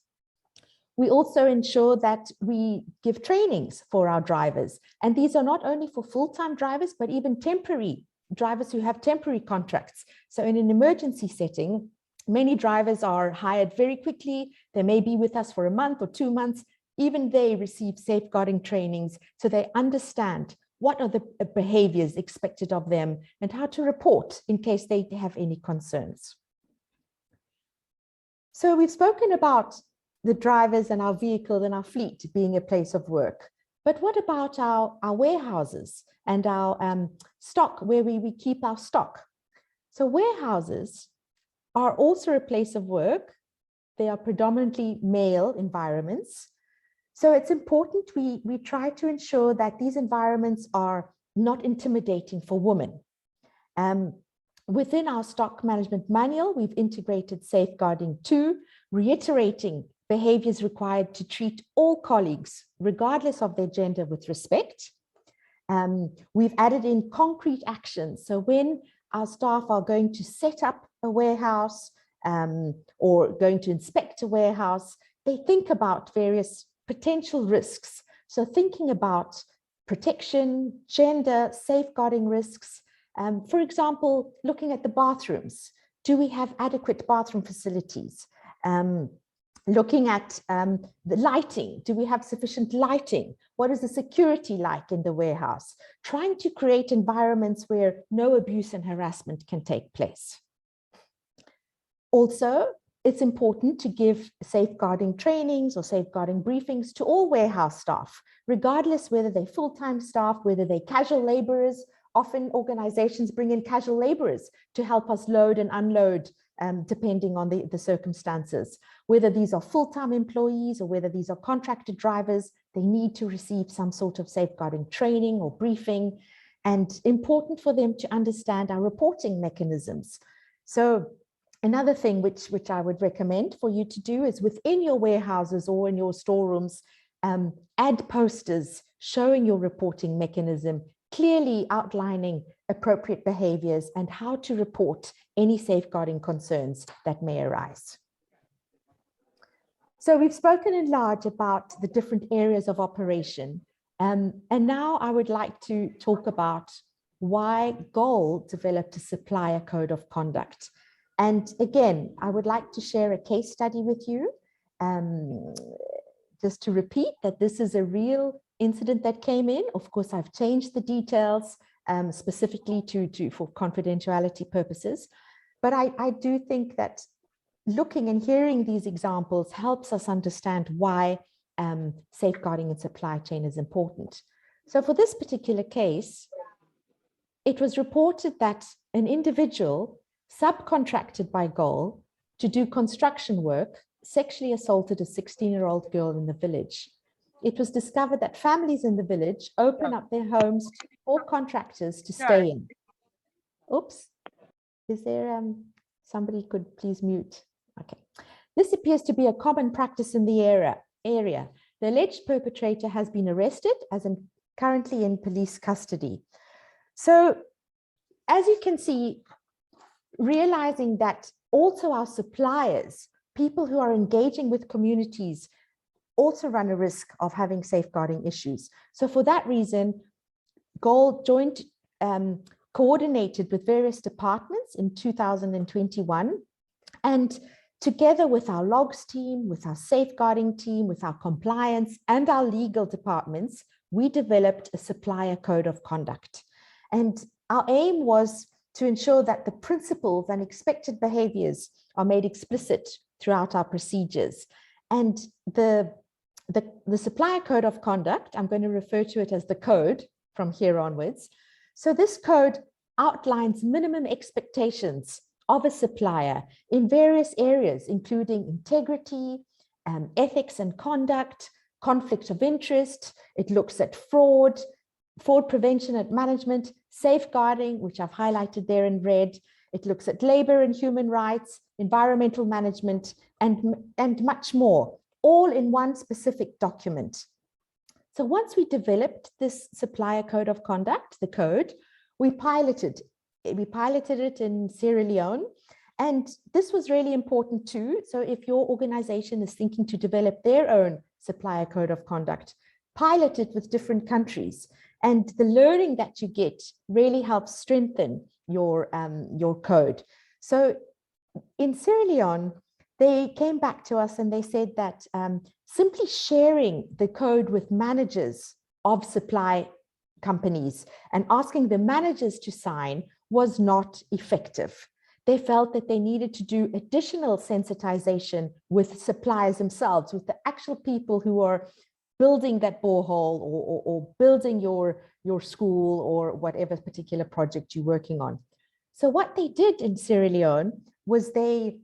We also ensure that we give trainings for our drivers. And these are not only for full-time drivers, but even temporary drivers who have temporary contracts. So in an emergency setting, many drivers are hired very quickly. They may be with us for a month or 2 months. Even they receive safeguarding trainings so they understand what are the behaviors expected of them and how to report in case they have any concerns. So we've spoken about the drivers and our vehicle and our fleet being a place of work. But what about our warehouses and our stock, where we keep our stock? So warehouses are also a place of work. They are predominantly male environments. So it's important we try to ensure that these environments are not intimidating for women. Within our stock management manual, we've integrated safeguarding 2, reiterating behaviors required to treat all colleagues, regardless of their gender, with respect. We've added in concrete actions. So when our staff are going to set up a warehouse or going to inspect a warehouse, they think about various potential risks. So thinking about protection, gender, safeguarding risks. For example, looking at the bathrooms. Do we have adequate bathroom facilities? Looking at the lighting. Do we have sufficient lighting? What is the security like in the warehouse? Trying to create environments where no abuse and harassment can take place. Also, it's important to give safeguarding trainings or safeguarding briefings to all warehouse staff, regardless whether they're full-time staff, whether they're casual laborers, often organizations bring in casual laborers to help us load and unload, depending on the circumstances. Whether these are full-time employees or whether these are contracted drivers, they need to receive some sort of safeguarding training or briefing, and important for them to understand our reporting mechanisms. So another thing which I would recommend for you to do is within your warehouses or in your storerooms, add posters showing your reporting mechanism, clearly outlining appropriate behaviors and how to report any safeguarding concerns that may arise. So we've spoken in large about the different areas of operation. And now I would like to talk about why GOAL developed a supplier code of conduct. And again, I would like to share a case study with you. Just to repeat that this is a real incident that came in. Of course, I've changed the details specifically for confidentiality purposes. But I do think that looking and hearing these examples helps us understand why safeguarding in supply chain is important. So for this particular case, it was reported that an individual subcontracted by GOAL to do construction work sexually assaulted a 16-year-old girl in the village. It was discovered that families in the village open up their homes for contractors to stay in. Oops, is there somebody could please mute? Okay. This appears to be a common practice in the area. The alleged perpetrator has been arrested as currently in police custody. So as you can see, realizing that also our suppliers, people who are engaging with communities, also run a risk of having safeguarding issues. So for that reason, GOAL coordinated with various departments in 2021, and together with our logs team, with our safeguarding team, with our compliance and our legal departments, we developed a supplier code of conduct. And our aim was to ensure that the principles and expected behaviors are made explicit throughout our procedures. And the supplier code of conduct, I'm going to refer to it as the code from here onwards. So this code outlines minimum expectations of a supplier in various areas, including integrity, ethics and conduct, conflict of interest. It looks at fraud prevention and management, safeguarding, which I've highlighted there in red. It looks at labor and human rights, environmental management, and much more, all in one specific document. So once we developed this supplier code of conduct, the code, we piloted it in Sierra Leone. And this was really important too. So if your organization is thinking to develop their own supplier code of conduct, pilot it with different countries. And the learning that you get really helps strengthen your code. So in Sierra Leone, they came back to us and they said that simply sharing the code with managers of supply companies and asking the managers to sign was not effective. They felt that they needed to do additional sensitization with suppliers themselves, with the actual people who are building that borehole or building your school or whatever particular project you're working on. So what they did in Sierra Leone was they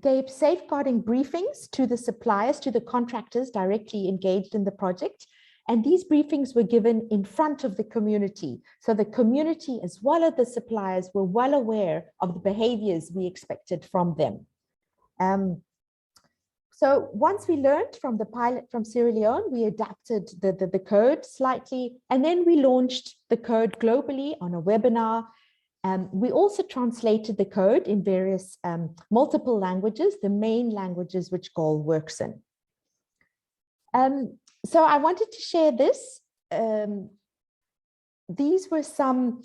gave safeguarding briefings to the suppliers, to the contractors directly engaged in the project. And these briefings were given in front of the community. So the community, as well as the suppliers, were well aware of the behaviors we expected from them. So once we learned from the pilot from Sierra Leone, we adapted the code slightly, and then we launched the code globally on a webinar. We also translated the code in various multiple languages, the main languages which GOAL works in. So I wanted to share this. These were some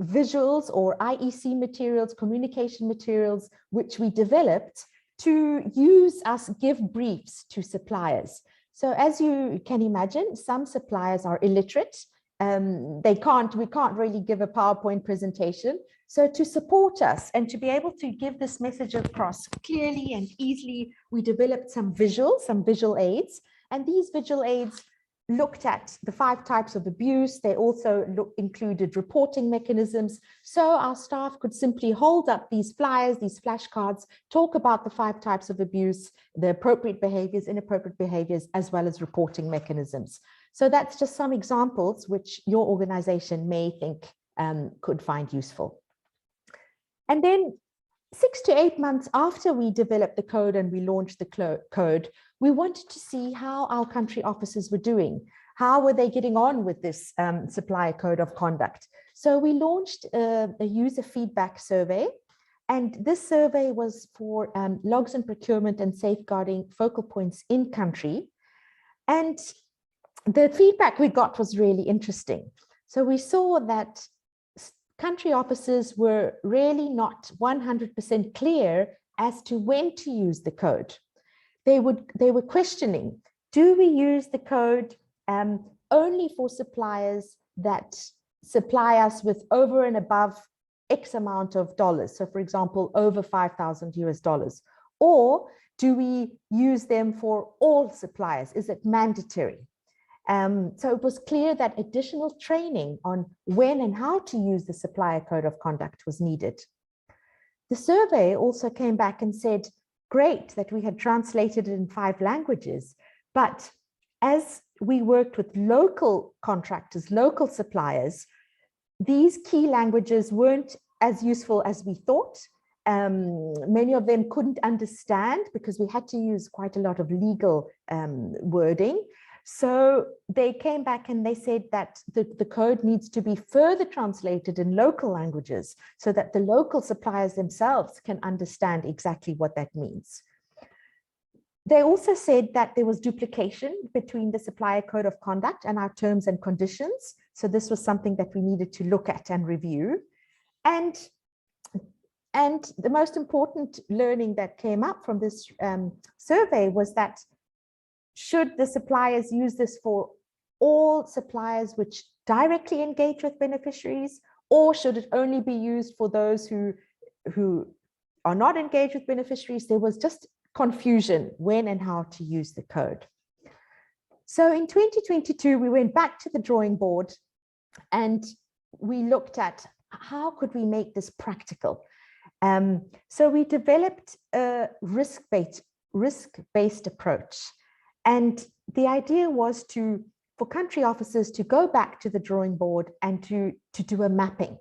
visuals or IEC materials, communication materials, which we developed to use as give briefs to suppliers. So as you can imagine, some suppliers are illiterate. We can't really give a PowerPoint presentation. So to support us and to be able to give this message across clearly and easily, we developed some visual aids. And these visual aids looked at the 5 types of abuse. They also included reporting mechanisms. So our staff could simply hold up these flyers, these flashcards, talk about the 5 types of abuse, the appropriate behaviors, inappropriate behaviors, as well as reporting mechanisms. So that's just some examples which your organization may think could find useful. And then 6 to 8 months after we developed the code and we launched the code, we wanted to see how our country officers were doing. How were they getting on with this supplier code of conduct? So we launched a user feedback survey. And this survey was for logs and procurement and safeguarding focal points in country. And the feedback we got was really interesting. So we saw that country officers were really not 100% clear as to when to use the code. They were questioning, do we use the code only for suppliers that supply us with over and above X amount of dollars? So for example, over 5,000 US dollars. Or do we use them for all suppliers? Is it mandatory? So it was clear that additional training on when and how to use the supplier code of conduct was needed. The survey also came back and said, great that we had translated it in 5 languages, but as we worked with local contractors, local suppliers, these key languages weren't as useful as we thought. Many of them couldn't understand because we had to use quite a lot of legal wording. So they came back and they said that the code needs to be further translated in local languages so that the local suppliers themselves can understand exactly what that means. They also said that there was duplication between the supplier code of conduct and our terms and conditions. So this was something that we needed to look at and review. And the most important learning that came up from this survey was that should the suppliers use this for all suppliers which directly engage with beneficiaries, or should it only be used for those who are not engaged with beneficiaries? There was just confusion when and how to use the code. So in 2022, we went back to the drawing board and we looked at how could we make this practical. So we developed a risk-based approach. And the idea was for country officers to go back to the drawing board and to do a mapping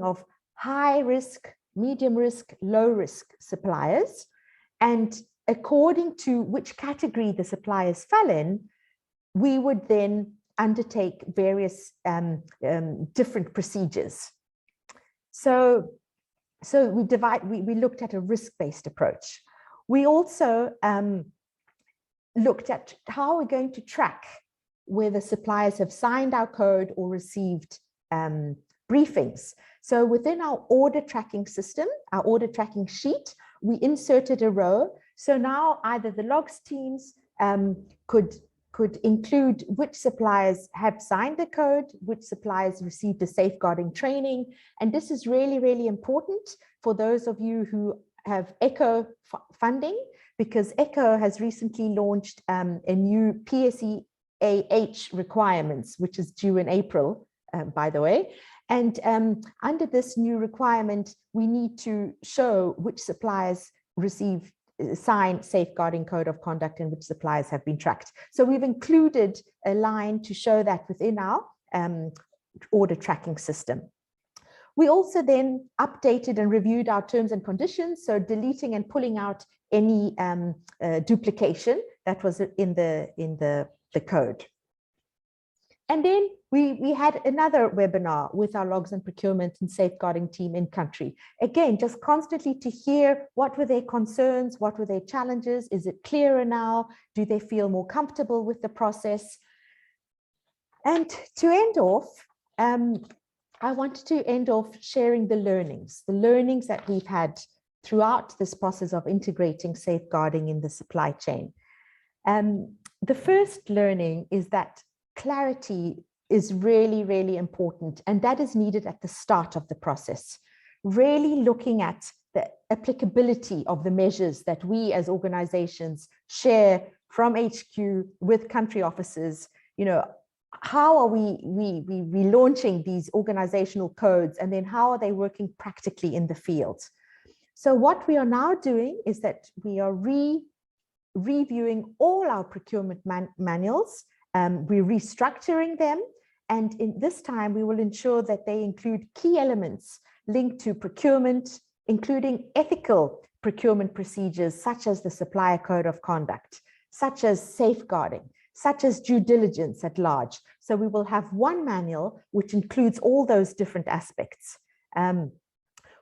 of high risk, medium risk, low risk suppliers. And according to which category the suppliers fell in, we would then undertake various different procedures. So we looked at a risk-based approach. We also looked at how we're going to track whether suppliers have signed our code or received briefings. So within our order tracking system, our order tracking sheet, we inserted a row. So now either the logs teams could include which suppliers have signed the code, which suppliers received the safeguarding training. And this is really, really important for those of you who have ECHO funding, because ECHO has recently launched a new PSEAH requirements, which is due in April, by the way. And under this new requirement, we need to show which suppliers sign safeguarding code of conduct and which suppliers have been tracked. So we've included a line to show that within our order tracking system. We also then updated and reviewed our terms and conditions, so deleting and pulling out any duplication that was in the code. And then we had another webinar with our logs and procurement and safeguarding team in country. Again, just constantly to hear what were their concerns, what were their challenges, is it clearer now, do they feel more comfortable with the process? And to end off, I wanted to end off sharing the learnings that we've had throughout this process of integrating safeguarding in the supply chain. The first learning is that clarity is really, really important, and that is needed at the start of the process. Really looking at the applicability of the measures that we as organizations share from HQ with country offices, you know, how are we launching these organizational codes, and then how are they working practically in the field? So what we are now doing is that we are reviewing all our procurement manuals. We're restructuring them, and in this time we will ensure that they include key elements linked to procurement, including ethical procurement procedures such as the supplier code of conduct, such as safeguarding, such as due diligence at large. So we will have one manual which includes all those different aspects.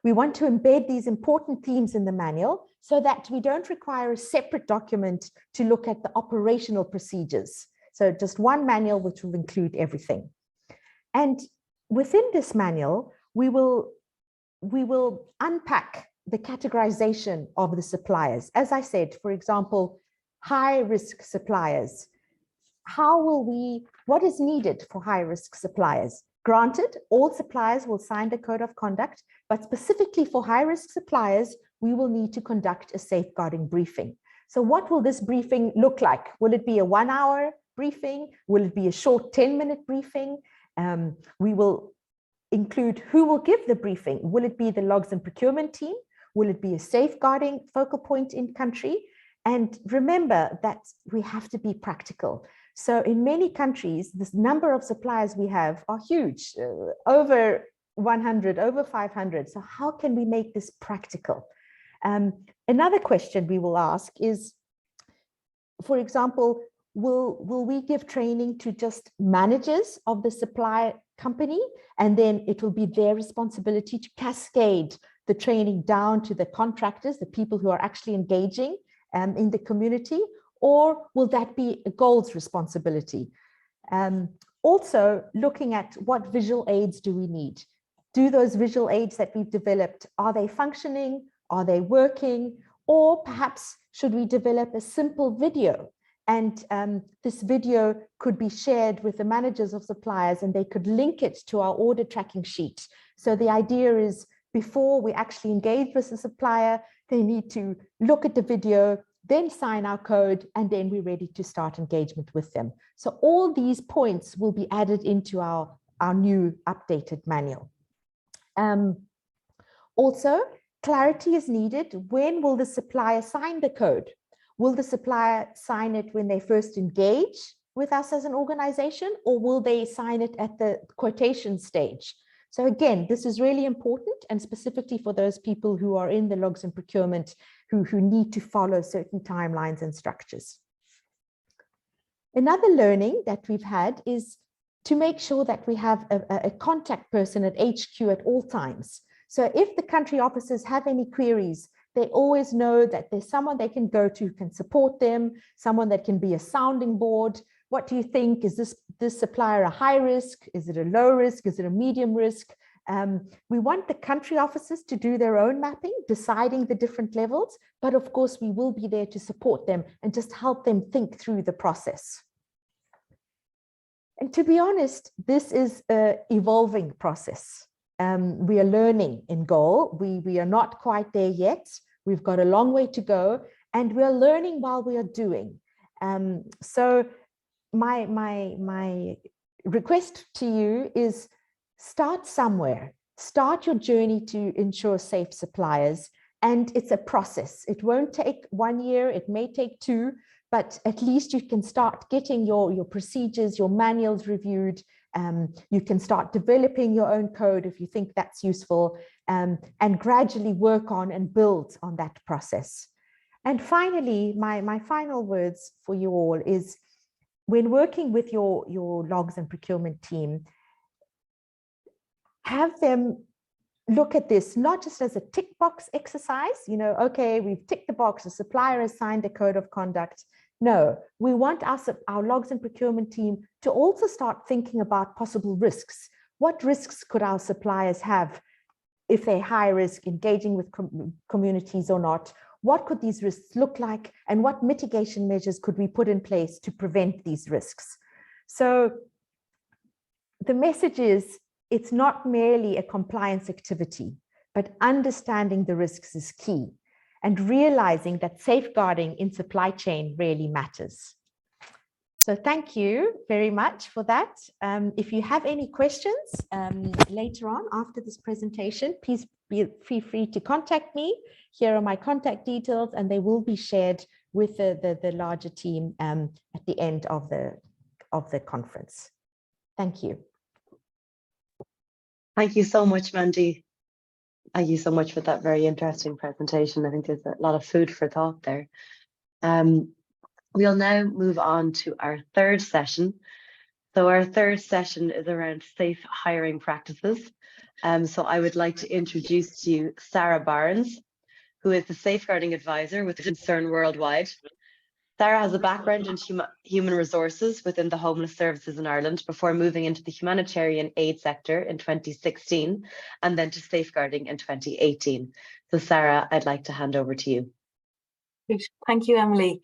We want to embed these important themes in the manual so that we don't require a separate document to look at the operational procedures. So just one manual which will include everything. And within this manual, we will unpack the categorization of the suppliers. As I said, for example, high-risk suppliers. What is needed for high-risk suppliers? Granted, all suppliers will sign the code of conduct, but specifically for high-risk suppliers, we will need to conduct a safeguarding briefing. So what will this briefing look like? Will it be a 1-hour briefing? Will it be a short 10-minute briefing? We will include who will give the briefing. Will it be the logs and procurement team? Will it be a safeguarding focal point in country? And remember that we have to be practical. So in many countries, this number of suppliers we have are huge, over 100, over 500. So how can we make this practical? Another question we will ask is, for example, will we give training to just managers of the supply company, and then it will be their responsibility to cascade the training down to the contractors, the people who are actually engaging in the community, or will that be a gold's responsibility? Also looking at what visual aids do we need? Do those visual aids that we've developed, are they functioning? Are they working? Or perhaps should we develop a simple video? And this video could be shared with the managers of suppliers, and they could link it to our order tracking sheet. So the idea is, before we actually engage with the supplier, they need to look at the video, then sign our code, and then we're ready to start engagement with them. So all these points will be added into our new updated manual. Also, clarity is needed. When will the supplier sign the code? Will the supplier sign it when they first engage with us as an organization, or will they sign it at the quotation stage? So again, this is really important, and specifically for those people who are in the logs and procurement who need to follow certain timelines and structures. Another learning that we've had is to make sure that we have a contact person at HQ at all times. So if the country officers have any queries, they always know that there's someone they can go to who can support them, someone that can be a sounding board. What do you think? Is this supplier a high risk? Is it a low risk? Is it a medium risk? We want the country officers to do their own mapping, deciding the different levels, but of course we will be there to support them and just help them think through the process. And to be honest, this is an evolving process. We are learning in GOAL. We are not quite there yet. We've got a long way to go, and we are learning while we are doing. So my request to you is, start somewhere. Start your journey to ensure safe suppliers, and it's a process. It won't take 1 year, it may take 2, but at least you can start getting your procedures, your manuals reviewed. You can start developing your own code if you think that's useful, and gradually work on and build on that process. And finally, my final words for you all is, when working with your logs and procurement team, have them look at this not just as a tick box exercise, okay, we've ticked the box, the supplier has signed the code of conduct. No, we want our logs and procurement team to also start thinking about possible risks. What risks could our suppliers have if they're high risk, engaging with communities or not? What could these risks look like, and what mitigation measures could we put in place to prevent these risks? So the message is, it's not merely a compliance activity, but understanding the risks is key. and realizing that safeguarding in supply chain really matters. So thank you very much for that. If you have any questions later on after this presentation, please feel free to contact me. Here are my contact details, and they will be shared with the larger team at the end of the conference. Thank you. Thank you so much, Mandy. Thank you so much for that very interesting presentation. I think there's a lot of food for thought there. We'll now move on to our third session. So our third session is around safe hiring practices. So I would like to introduce to you Sara Barnes, who is the Safeguarding Advisor with Concern Worldwide. Sara has a background in human resources within the homeless services in Ireland before moving into the humanitarian aid sector in 2016 and then to safeguarding in 2018. So Sara, I'd like to hand over to you. Thank you, Emily.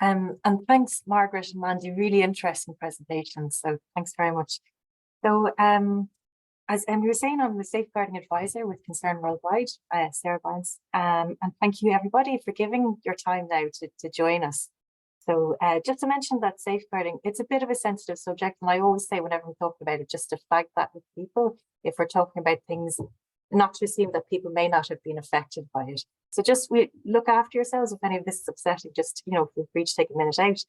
And thanks, Margaret and Mandy, really interesting presentations. So thanks very much. So as Emily was saying, I'm the Safeguarding Advisor with Concern Worldwide, Sara Barnes. And thank you everybody for giving your time now to join us. So just to mention that safeguarding, it's a bit of a sensitive subject. And I always say whenever we talk about it, just to flag that with people, if we're talking about things, not to assume that people may not have been affected by it. So just look after yourselves. If any of this is upsetting, just, feel free to take a minute out,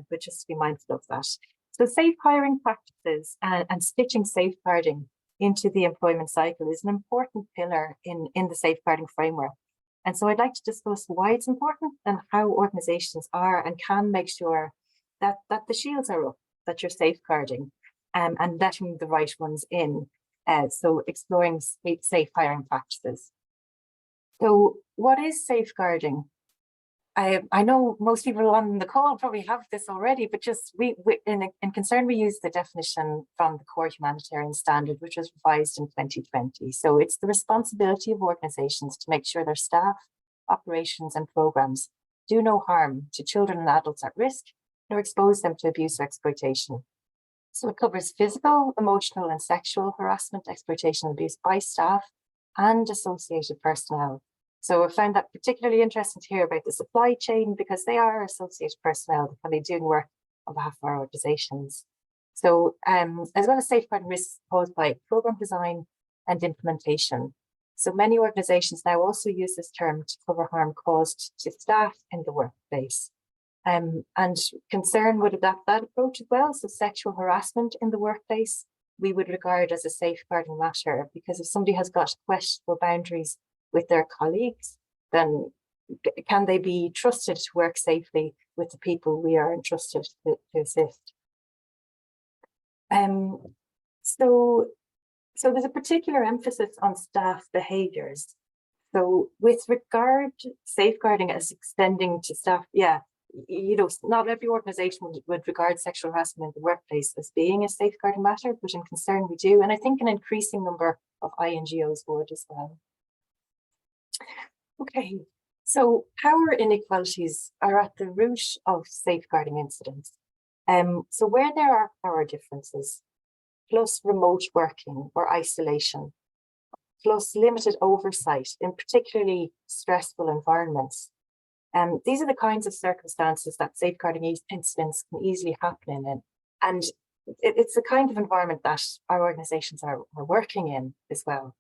but just to be mindful of that. So safe hiring practices and stitching safeguarding into the employment cycle is an important pillar in the safeguarding framework. And so I'd like to discuss why it's important and how organisations are and can make sure that the shields are up, that you're safeguarding and letting the right ones in. So exploring safe hiring practices. So what is safeguarding? I know most people on the call probably have this already, but just in Concern, we use the definition from the Core Humanitarian Standard, which was revised in 2020. So it's the responsibility of organisations to make sure their staff, operations and programmes do no harm to children and adults at risk, nor expose them to abuse or exploitation. So it covers physical, emotional and sexual harassment, exploitation and abuse by staff and associated personnel. So I found that particularly interesting to hear about the supply chain because they are associated personnel that can be doing work on behalf of our organisations. So as well as safeguarding risks posed by programme design and implementation. So many organisations now also use this term to cover harm caused to staff in the workplace. And Concern would adapt that approach as well. So sexual harassment in the workplace, we would regard as a safeguarding matter because if somebody has got questionable boundaries with their colleagues, then can they be trusted to work safely with the people we are entrusted to assist? So there's a particular emphasis on staff behaviours. So with regard to safeguarding as extending to staff, not every organisation would regard sexual harassment in the workplace as being a safeguarding matter, but in Concern we do. And I think an increasing number of INGOs would as well. Okay, so power inequalities are at the root of safeguarding incidents. So where there are power differences, plus remote working or isolation, plus limited oversight in particularly stressful environments, these are the kinds of circumstances that safeguarding incidents can easily happen in. And it's the kind of environment that our organisations are working in as well.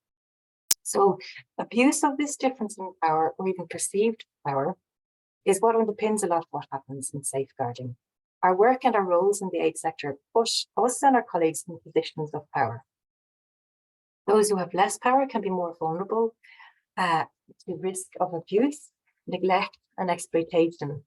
So abuse of this difference in power or even perceived power is what underpins a lot of what happens in safeguarding. Our work and our roles in the aid sector push us and our colleagues in positions of power. Those who have less power can be more vulnerable to risk of abuse, neglect and exploitation.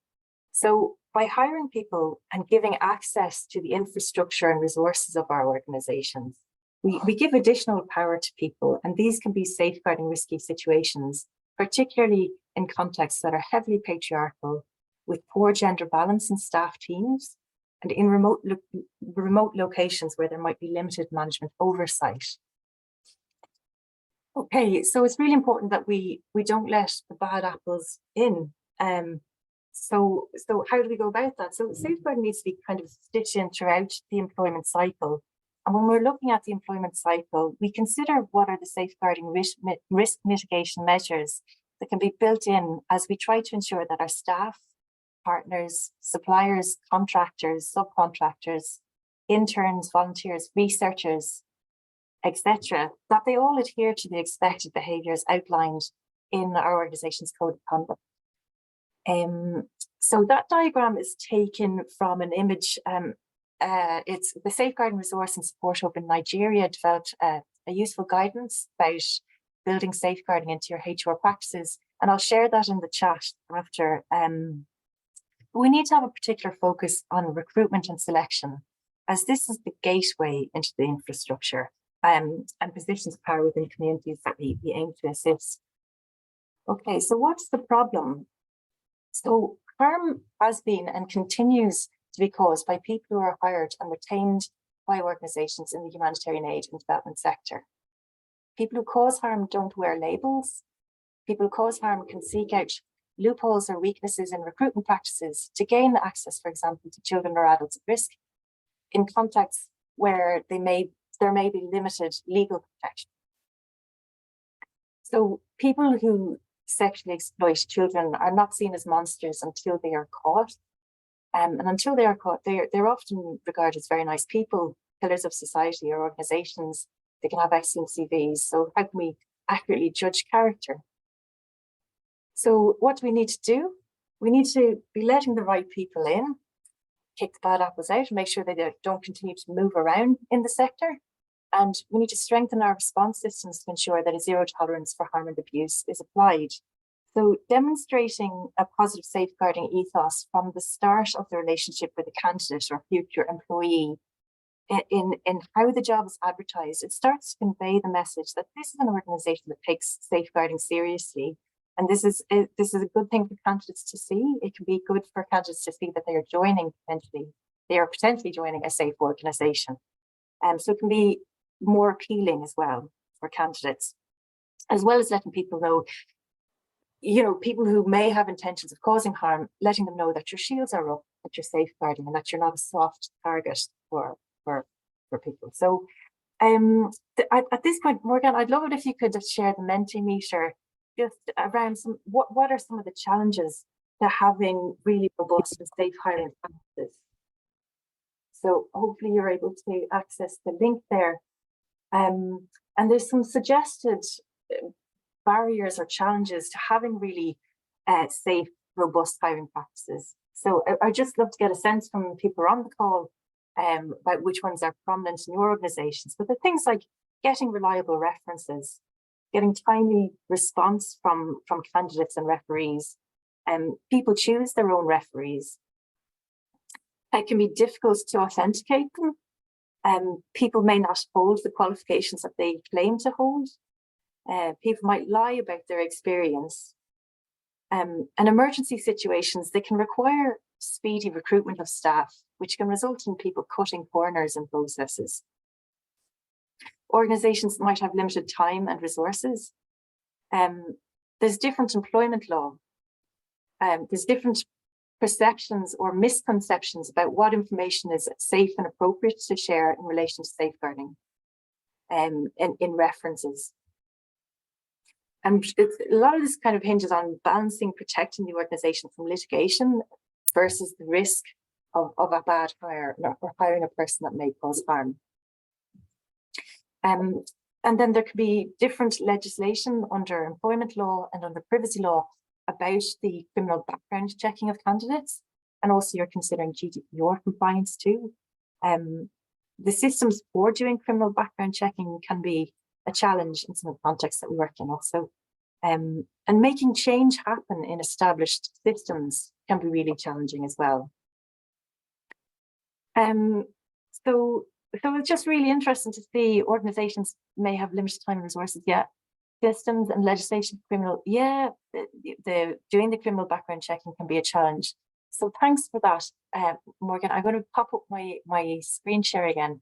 So by hiring people and giving access to the infrastructure and resources of our organisations, we give additional power to people, and these can be safeguarding risky situations, particularly in contexts that are heavily patriarchal, with poor gender balance in staff teams, and in remote locations where there might be limited management oversight. Okay, so it's really important that we don't let the bad apples in. So how do we go about that? So safeguarding needs to be kind of stitched in throughout the employment cycle. And when we're looking at the employment cycle, we consider what are the safeguarding risk mitigation measures that can be built in as we try to ensure that our staff, partners, suppliers, contractors, subcontractors, interns, volunteers, researchers, etc., that they all adhere to the expected behaviours outlined in our organisation's code of conduct. So that diagram is taken from an image. It's the Safeguarding Resource and Support Hub in Nigeria developed a useful guidance about building safeguarding into your HR practices, and I'll share that in the chat after. We need to have a particular focus on recruitment and selection, as this is the gateway into the infrastructure and positions of power within communities that we aim to assist. Okay, so what's the problem? So harm has been and continues to be caused by people who are hired and retained by organisations in the humanitarian aid and development sector. People who cause harm don't wear labels. People who cause harm can seek out loopholes or weaknesses in recruitment practices to gain access, for example, to children or adults at risk in contexts where there may be limited legal protection. So people who sexually exploit children are not seen as monsters until they are caught. And until they are caught, they're often regarded as very nice people, pillars of society or organisations. They can have excellent CVs. So how can we accurately judge character? So what do we need to do? We need to be letting the right people in, kick the bad apples out and make sure they don't continue to move around in the sector. And we need to strengthen our response systems to ensure that a zero tolerance for harm and abuse is applied. So demonstrating a positive safeguarding ethos from the start of the relationship with a candidate or future employee in how the job is advertised, it starts to convey the message that this is an organisation that takes safeguarding seriously. And this is a good thing for candidates to see. It can be good for candidates to see that they are potentially joining a safe organisation. So it can be more appealing as well for candidates, as well as letting people know, people who may have intentions of causing harm, letting them know that your shields are up, that you're safeguarding, and that you're not a soft target for people. So at this point, Morgan, I'd love it if you could just share the Mentimeter just around what are some of the challenges to having really robust and safe hiring practices. So hopefully you're able to access the link there. And there's some suggested barriers or challenges to having really safe, robust hiring practices. So I'd just love to get a sense from people on the call about which ones are prominent in your organizations. But the things like getting reliable references, getting timely response from candidates and referees. People choose their own referees. It can be difficult to authenticate them. People may not hold the qualifications that they claim to hold. People might lie about their experience. And emergency situations, they can require speedy recruitment of staff, which can result in people cutting corners in processes. Organisations might have limited time and resources. There's different employment law. There's different perceptions or misconceptions about what information is safe and appropriate to share in relation to safeguarding in references. And a lot of this kind of hinges on balancing protecting the organisation from litigation versus the risk of a bad hire or hiring a person that may cause harm. And then there could be different legislation under employment law and under privacy law about the criminal background checking of candidates. And also you're considering GDPR compliance too. The systems for doing criminal background checking can be a challenge in some of the contexts that we work in also. And making change happen in established systems can be really challenging as well. So it's just really interesting to see organisations may have limited time and resources, systems and legislation for criminal, doing the criminal background checking can be a challenge. So thanks for that, Morgan. I'm going to pop up my screen share again.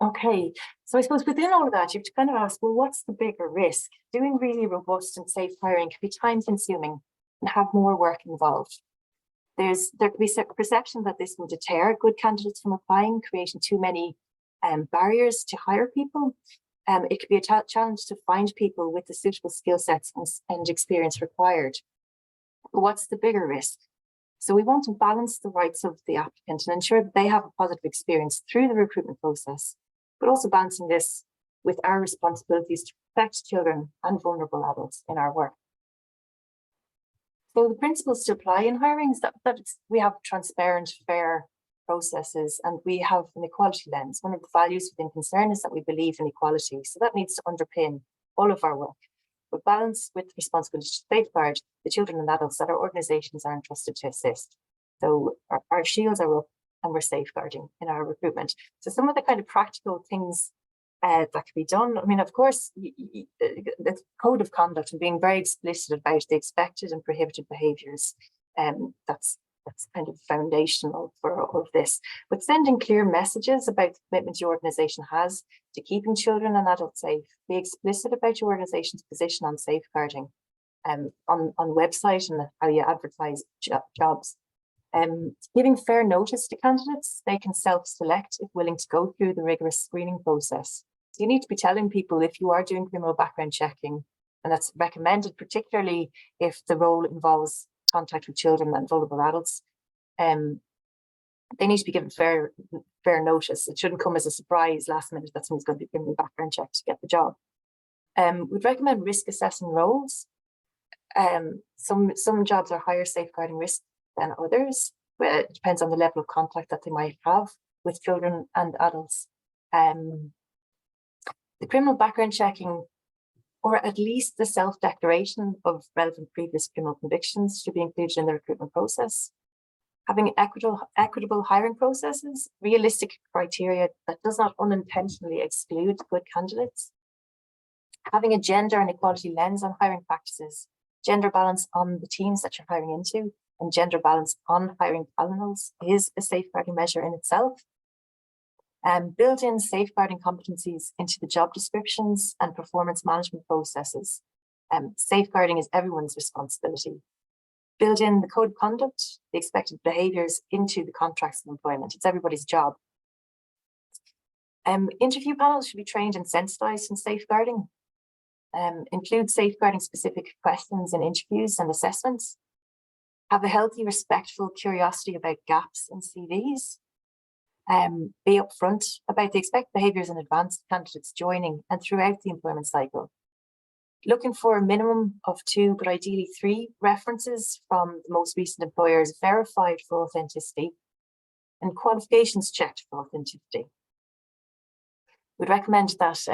Okay, so I suppose within all of that, you have to kind of ask, well, what's the bigger risk? Doing really robust and safe hiring can be time consuming and have more work involved. There can be perception that this will deter good candidates from applying, creating too many barriers to hire people. It could be a challenge to find people with the suitable skill sets and experience required. But what's the bigger risk? So we want to balance the rights of the applicant and ensure that they have a positive experience through the recruitment process, but also balancing this with our responsibilities to protect children and vulnerable adults in our work. So the principles to apply in hiring is that we have transparent, fair processes, and we have an equality lens. One of the values within Concern is that we believe in equality. So that needs to underpin all of our work, but balance with responsibility to safeguard the children and adults that our organisations are entrusted to assist. So our shields are up and we're safeguarding in our recruitment. So some of the kind of practical things that can be done. I mean, of course, the code of conduct and being very explicit about the expected and prohibited behaviours, that's kind of foundational for all of this. But sending clear messages about the commitment your organisation has to keeping children and adults safe. Be explicit about your organisation's position on safeguarding on website and how you advertise jobs. Giving fair notice to candidates, they can self-select if willing to go through the rigorous screening process. So you need to be telling people if you are doing criminal background checking, and that's recommended particularly if the role involves contact with children and vulnerable adults. They need to be given fair notice. It shouldn't come as a surprise last minute that someone's going to be criminal background checked to get the job. We'd recommend risk assessing roles. Some jobs are higher safeguarding risk than others. It depends on the level of contact that they might have with children and adults. The criminal background checking, or at least the self-declaration of relevant previous criminal convictions, should be included in the recruitment process. Having equitable hiring processes, realistic criteria that does not unintentionally exclude good candidates. Having a gender and equality lens on hiring practices, gender balance on the teams that you're hiring into, and gender balance on hiring panels is a safeguarding measure in itself. Build in safeguarding competencies into the job descriptions and performance management processes. Safeguarding is everyone's responsibility. Build in the code of conduct, the expected behaviours into the contracts of employment. It's everybody's job. Interview panels should be trained and sensitised in safeguarding. Include safeguarding specific questions in interviews and assessments. Have a healthy, respectful curiosity about gaps in CVs. Be upfront about the expected behaviours in advance of candidates joining and throughout the employment cycle. Looking for a minimum of 2, but ideally 3 references from the most recent employers verified for authenticity and qualifications checked for authenticity. We'd recommend that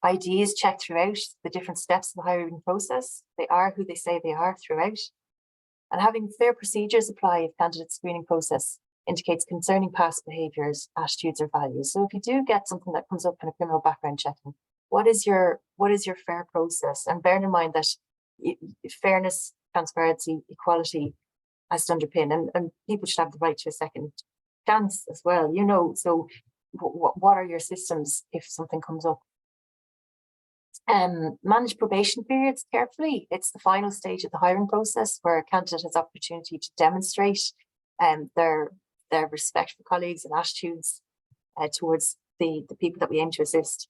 ID is checked throughout the different steps of the hiring process. They are who they say they are throughout. And having fair procedures apply if candidate screening process indicates concerning past behaviours, attitudes or values. So if you do get something that comes up in a criminal background checking, what is your fair process? And bearing in mind that fairness, transparency, equality has to underpin, and people should have the right to a second chance as well, you know. So what are your systems if something comes up? Manage probation periods carefully. It's the final stage of the hiring process where a candidate has opportunity to demonstrate their respect for colleagues and attitudes towards the people that we aim to assist.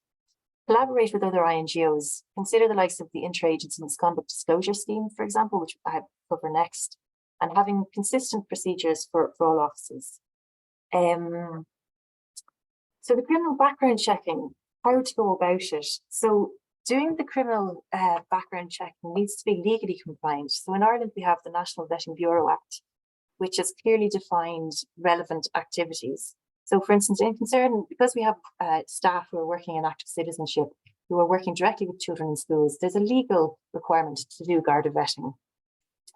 Collaborate with other INGOs. Consider the likes of the Interagency Misconduct Disclosure Scheme, for example, which I cover next, and having consistent procedures for all offices. So the criminal background checking, how to go about it. So doing the criminal background checking needs to be legally compliant. So in Ireland, we have the National Vetting Bureau Act, which has clearly defined relevant activities. So for instance, in Concern, because we have staff who are working in active citizenship, who are working directly with children in schools, there's a legal requirement to do Garda vetting.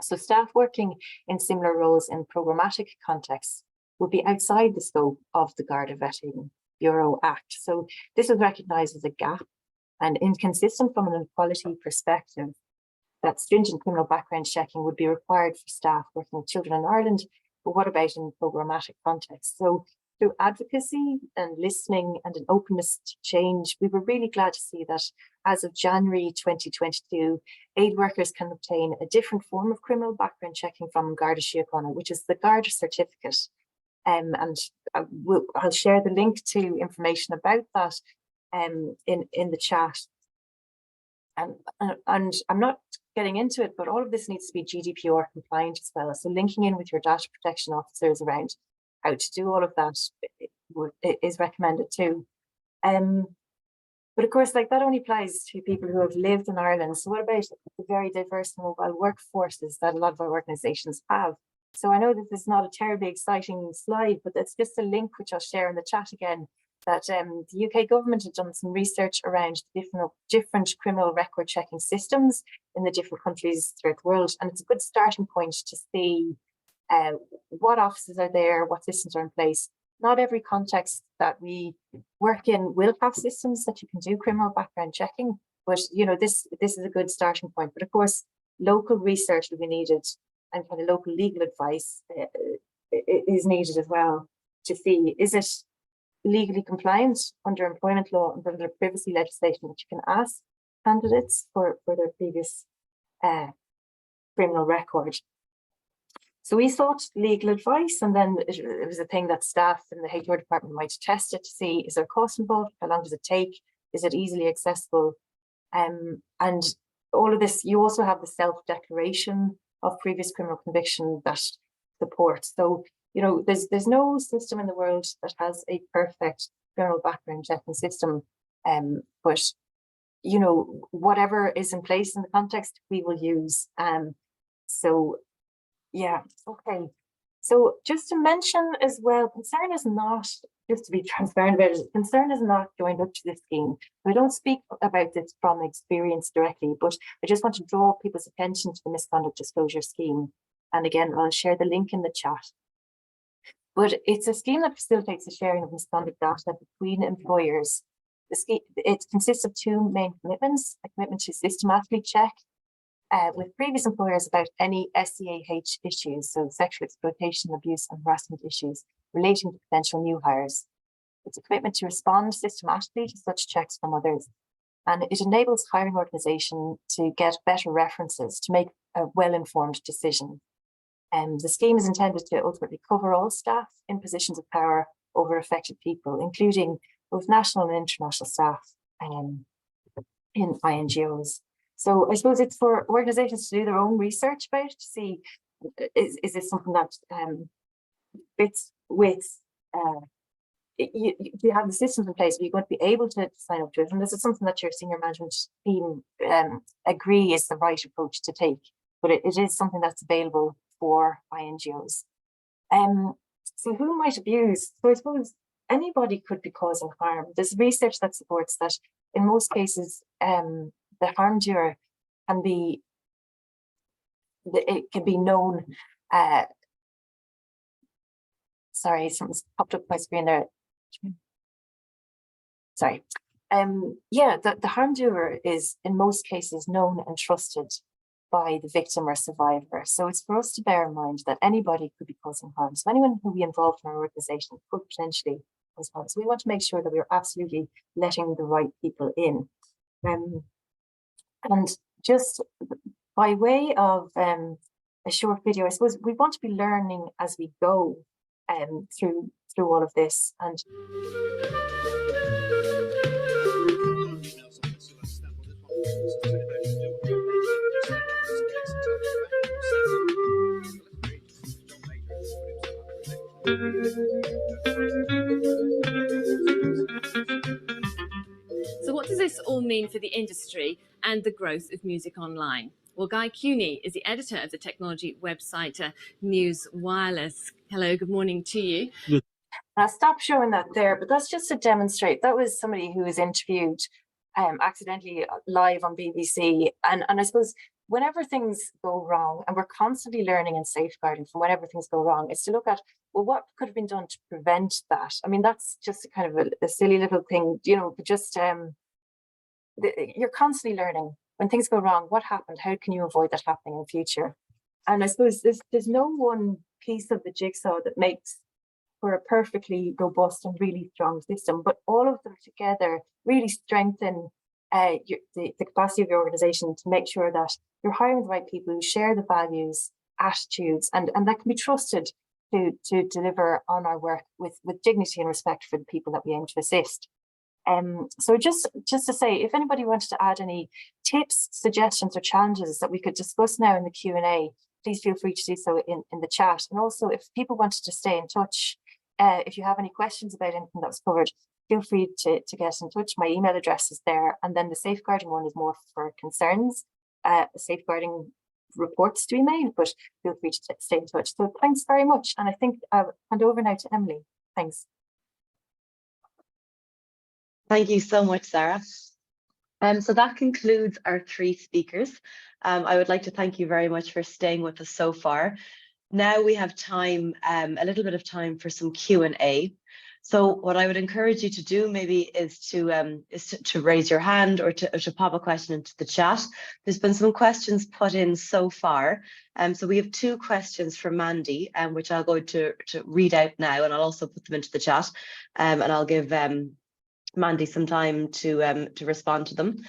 So staff working in similar roles in programmatic contexts would be outside the scope of the Garda Vetting Bureau Act. So this is recognised as a gap and inconsistent from an equality perspective, that stringent criminal background checking would be required for staff working with children in Ireland, but what about in programmatic contexts? So through advocacy and listening and an openness to change, we were really glad to see that as of January 2022, aid workers can obtain a different form of criminal background checking from Garda Síochána, which is the Garda certificate. and I'll share the link to information about that in the chat. And I'm not getting into it, but all of this needs to be GDPR compliant as well. So linking in with your data protection officers around how to do all of that is recommended too. But of course, like, that only applies to people who have lived in Ireland. So what about the very diverse mobile workforces that a lot of our organisations have? So I know that this is not a terribly exciting slide, but it's just a link which I'll share in the chat again, that the UK government had done some research around different criminal record checking systems in the different countries throughout the world. And it's a good starting point to see what offices are there, what systems are in place. Not every context that we work in will have systems that you can do criminal background checking, but you know, this is a good starting point. But of course, local research will be needed, and kind of local legal advice is needed as well to see, is it legally compliant under employment law and under privacy legislation that you can ask candidates for their previous criminal record. So we sought legal advice, and then it was a thing that staff in the HR department might test it to see, is there cost involved? How long does it take? Is it easily accessible? And all of this, you also have the self-declaration of previous criminal conviction that supports. So, you know, there's no system in the world that has a perfect criminal background checking system. But, you know, whatever is in place in the context, we will use. So, yeah, okay. So just to mention as well, Concern is not, just to be transparent about it, Concern is not joined up to this scheme. We don't speak about this from experience directly, but I just want to draw people's attention to the misconduct disclosure scheme. And again, I'll share the link in the chat. But it's a scheme that facilitates the sharing of misconduct data between employers. The scheme, it consists of two main commitments: a commitment to systematically check with previous employers about any SEAH issues, so sexual exploitation, abuse and harassment issues relating to potential new hires. It's a commitment to respond systematically to such checks from others, and it enables hiring organisation to get better references to make a well-informed decision. The scheme is intended to ultimately cover all staff in positions of power over affected people, including both national and international staff in INGOs. So I suppose it's for organisations to do their own research about it, to see, is this something that fits with, you have the systems in place, but you're going to be able to sign up to it. And this is something that your senior management team agree is the right approach to take, but it is something that's available for INGOs. So who might abuse? So I suppose anybody could be causing harm. There's research that supports that in most cases, the harm doer can be, it can be known, sorry, something's popped up my screen there. Sorry. Yeah, the harm doer is in most cases known and trusted by the victim or survivor. So it's for us to bear in mind that anybody could be causing harm. So anyone who we involved in our organisation could potentially cause harm. So we want to make sure that we're absolutely letting the right people in. And just by way of a short video, I suppose we want to be learning as we go through all of this. And so what does this all mean for the industry and the growth of music online? Well, Guy Cuny is the editor of the technology website News Wireless. Hello, good morning to you. Good. I'll stop showing that there, but that's just to demonstrate. That was somebody who was interviewed accidentally live on BBC. And I suppose whenever things go wrong, and we're constantly learning and safeguarding from whenever things go wrong, is to look at, well, what could have been done to prevent that? I mean, that's just a kind of a silly little thing, you know, but just you're constantly learning. When things go wrong, what happened? How can you avoid that happening in the future? And I suppose there's no one piece of the jigsaw that makes for a perfectly robust and really strong system, but all of them together really strengthen the capacity of your organisation to make sure that you're hiring the right people who share the values, attitudes, and that can be trusted to deliver on our work with dignity and respect for the people that we aim to assist. So just to say, if anybody wanted to add any tips, suggestions or challenges that we could discuss now in the Q&A, please feel free to do so in the chat. And also if people wanted to stay in touch, if you have any questions about anything that was covered, feel free to get in touch. My email address is there. And then the safeguarding one is more for concerns, safeguarding reports to be made, but feel free to stay in touch. So thanks very much. And I think I'll hand over now to Emily. Thanks. Thank you so much, Sarah. So that concludes our 3 speakers. I would like to thank you very much for staying with us so far. Now we have time, a little bit of time for some Q&A. So what I would encourage you to do maybe is to raise your hand or to pop a question into the chat. There's been some questions put in so far. So we have 2 questions from Mandy, which I'll go to read out now, and I'll also put them into the chat, and I'll give Mandy some time to respond to them.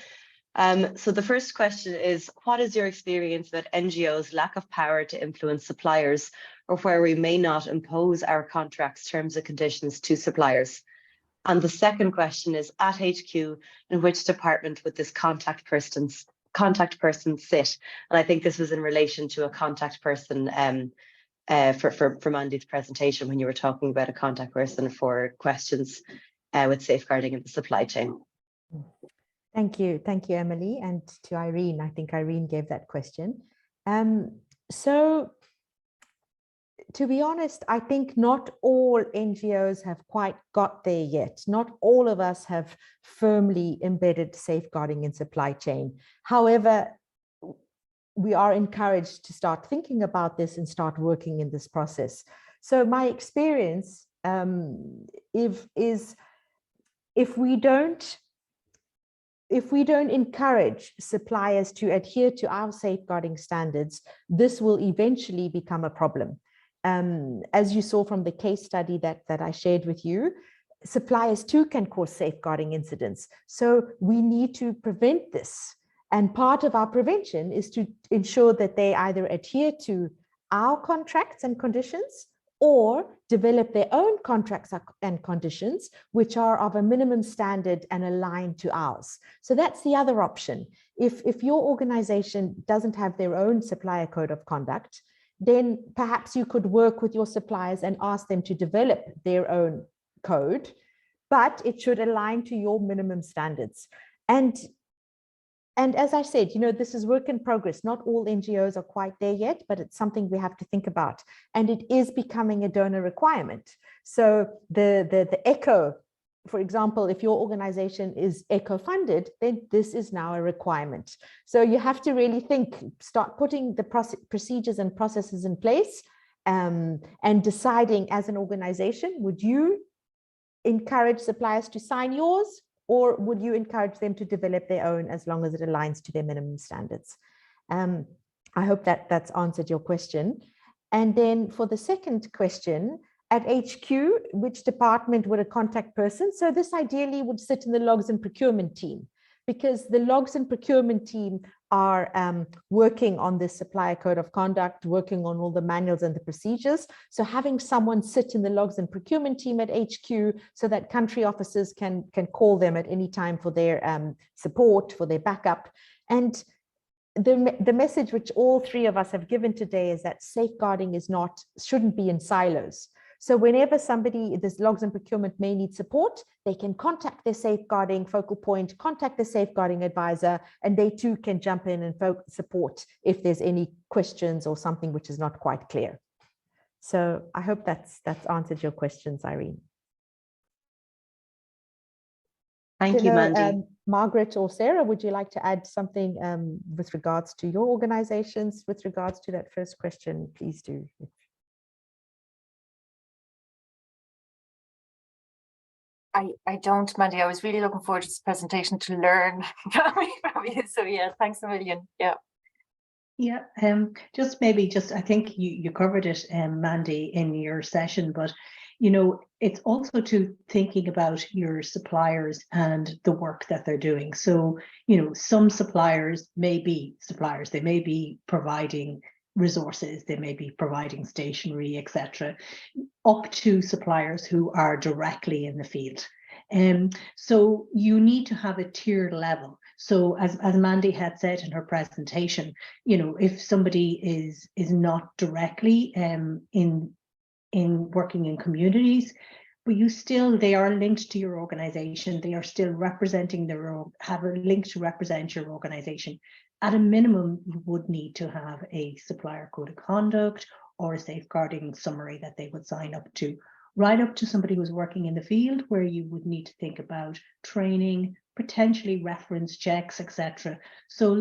So the first question is, what is your experience about NGOs' lack of power to influence suppliers, or where we may not impose our contracts, terms and conditions to suppliers? And the second question is, at HQ, in which department would this contact person sit? And I think this was in relation to a contact person for Mandy's presentation, when you were talking about a contact person for questions with safeguarding in the supply chain. Thank you, Emily, and to Irene. I think Irene gave that question. So, to be honest, I think not all NGOs have quite got there yet. Not all of us have firmly embedded safeguarding in supply chain. However, we are encouraged to start thinking about this and start working in this process. So my experience is if we don't encourage suppliers to adhere to our safeguarding standards, this will eventually become a problem. As you saw from the case study that I shared with you, suppliers too can cause safeguarding incidents. So we need to prevent this. And part of our prevention is to ensure that they either adhere to our contracts and conditions or develop their own contracts and conditions, which are of a minimum standard and aligned to ours. So that's the other option. If your organization doesn't have their own supplier code of conduct, then perhaps you could work with your suppliers and ask them to develop their own code, but it should align to your minimum standards. And as I said, this is work in progress. Not all NGOs are quite there yet, but it's something we have to think about. And it is becoming a donor requirement. So the ECHO, for example, if your organization is ECHO funded, then this is now a requirement. So you have to really start putting the procedures and processes in place, and deciding as an organization, would you encourage suppliers to sign yours? Or would you encourage them to develop their own as long as it aligns to their minimum standards? I hope that's answered your question. And then for the second question, at HQ, which department would a contact person? So this ideally would sit in the logs and procurement team, because the logs and procurement team are working on this supplier code of conduct, working on all the manuals and the procedures. So having someone sit in the logs and procurement team at HQ so that country officers can call them at any time for their support, for their backup. And the message which all 3 of us have given today is that safeguarding shouldn't be in silos. So whenever this logs and procurement may need support, they can contact their safeguarding focal point, contact the safeguarding advisor, and they too can jump in and support if there's any questions or something which is not quite clear. So I hope that's answered your questions, Irene. Thank you, Mandy. Margaret or Sarah, would you like to add something with regards to your organizations, with regards to that first question? Please do. I don't, Mandy. I was really looking forward to this presentation to learn from you. So yeah, thanks a million. Yeah. Yeah, I think you covered it, Mandy, in your session, but it's also to thinking about your suppliers and the work that they're doing. So some suppliers may be providing resources, they may be providing stationery, etc., up to suppliers who are directly in the field. So you need to have a tiered level. So as Mandy had said in her presentation, you know, if somebody is not directly in working in communities, but they are linked to your organization, they are still representing have a link to represent your organization. At a minimum, you would need to have a supplier code of conduct or a safeguarding summary that they would sign up to, right up to somebody who's working in the field, where you would need to think about training, potentially reference checks, etc. So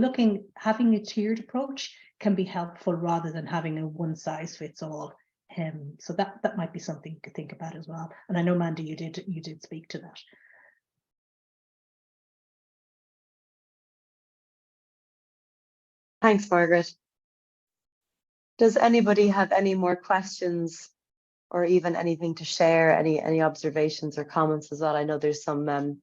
having a tiered approach can be helpful rather than having a one size fits all. So that might be something to think about as well. And I know, Mandy, you did speak to that. Thanks, Margaret. Does anybody have any more questions or even anything to share, any observations or comments as well? I know there's some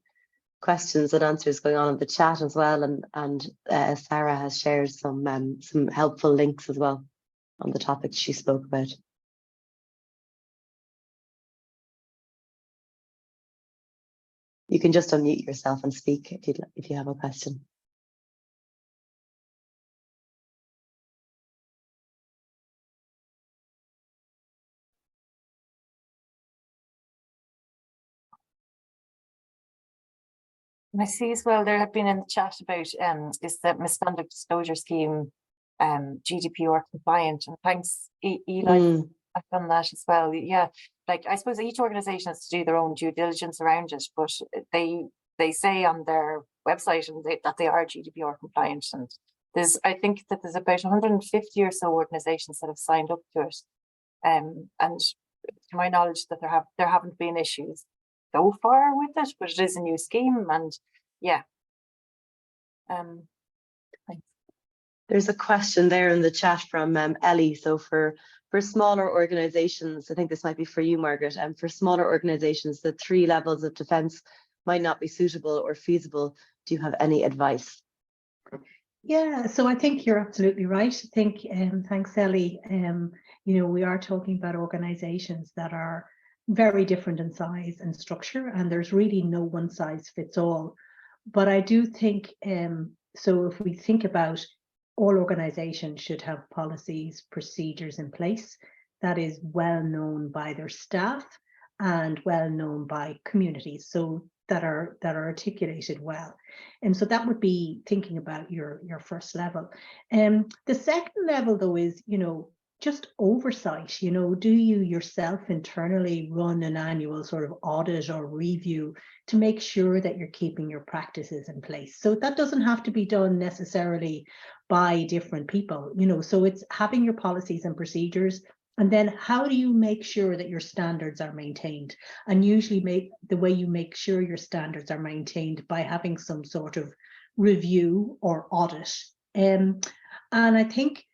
questions and answers going on in the chat as well, and Sara has shared some helpful links as well on the topics she spoke about. You can just unmute yourself and speak if you have a question. And I see as well there have been in the chat about is the misconduct disclosure scheme GDPR compliant, and thanks Eli on that as well. Yeah, like I suppose each organization has to do their own due diligence around it, but they say on their website that they are GDPR compliant, and I think that there's about 150 or so organizations that have signed up to it, and to my knowledge that there haven't been issues so far with it, but it is a new scheme, and yeah. Thanks. There's a question there in the chat from Ellie. So for smaller organizations, I think this might be for you, Margaret, and for smaller organizations, the 3 levels of defense might not be suitable or feasible. Do you have any advice? Yeah, so I think you're absolutely right. I think, thanks, Ellie. You know, we are talking about organizations that are very different in size and structure, and there's really no one size fits all. But I do think, so if we think about all organizations should have policies, procedures in place that is well known by their staff and well known by communities, so that are articulated well. And so that would be thinking about your first level. The second level, though, is, you know, just oversight. You know, do you yourself internally run an annual sort of audit or review to make sure that you're keeping your practices in place? So that doesn't have to be done necessarily by different people, you know, so it's having your policies and procedures, and then how do you make sure that your standards are maintained? And usually the way you make sure your standards are maintained by having some sort of review or audit. And I think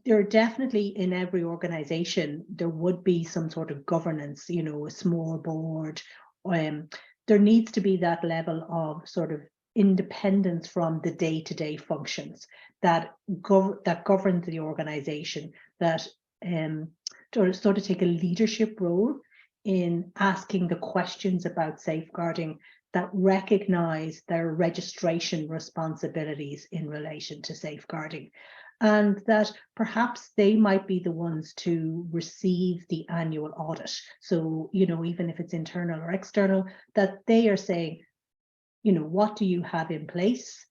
there definitely in every organization, there would be some sort of governance, you know, a small board. There needs to be that level of sort of independence from the day-to-day functions that govern the organization, that sort of take a leadership role in asking the questions about safeguarding, that recognize their registration responsibilities in relation to safeguarding, and that perhaps they might be the ones to receive the annual audit. So, you know, even if it's internal or external, that they are saying, you know, what do you have in place?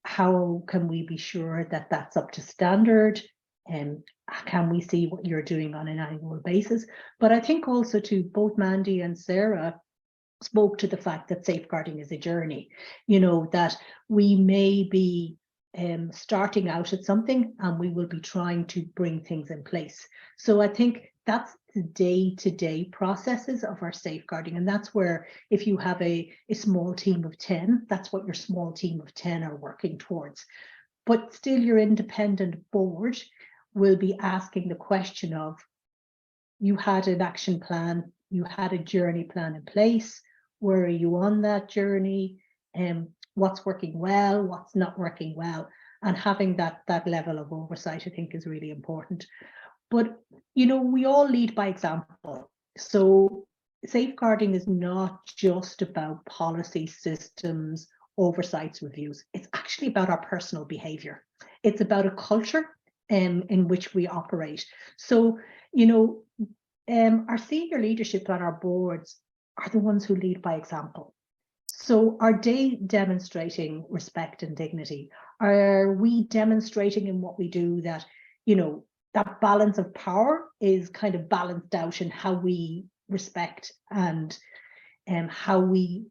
How can we be sure that that's up to standard? And can we see what you're doing on an annual basis? But I think also to both Mandy and Sara spoke to the fact that safeguarding is a journey, you know, that we may be starting out at something and we will be trying to bring things in place. So I think that's the day-to-day processes of our safeguarding. And that's where if you have a small team of 10, that's what your small team of 10 are working towards. But still your independent board will be asking the question of, you had an action plan, you had a journey plan in place, where are you on that journey? What's working well, what's not working well? And having that level of oversight, I think, is really important. But, you know, we all lead by example. So safeguarding is not just about policy, systems, oversights, reviews. It's actually about our personal behavior. It's about a culture in which we operate. So, you know, our senior leadership on our boards are the ones who lead by example. So are they demonstrating respect and dignity? Are we demonstrating in what we do that, you know, that balance of power is kind of balanced out in how we respect and how we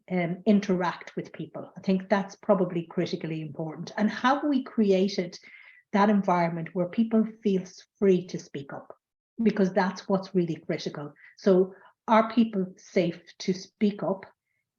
interact with people? I think that's probably critically important. And have we created that environment where people feel free to speak up? Because that's what's really critical. So are people safe to speak up,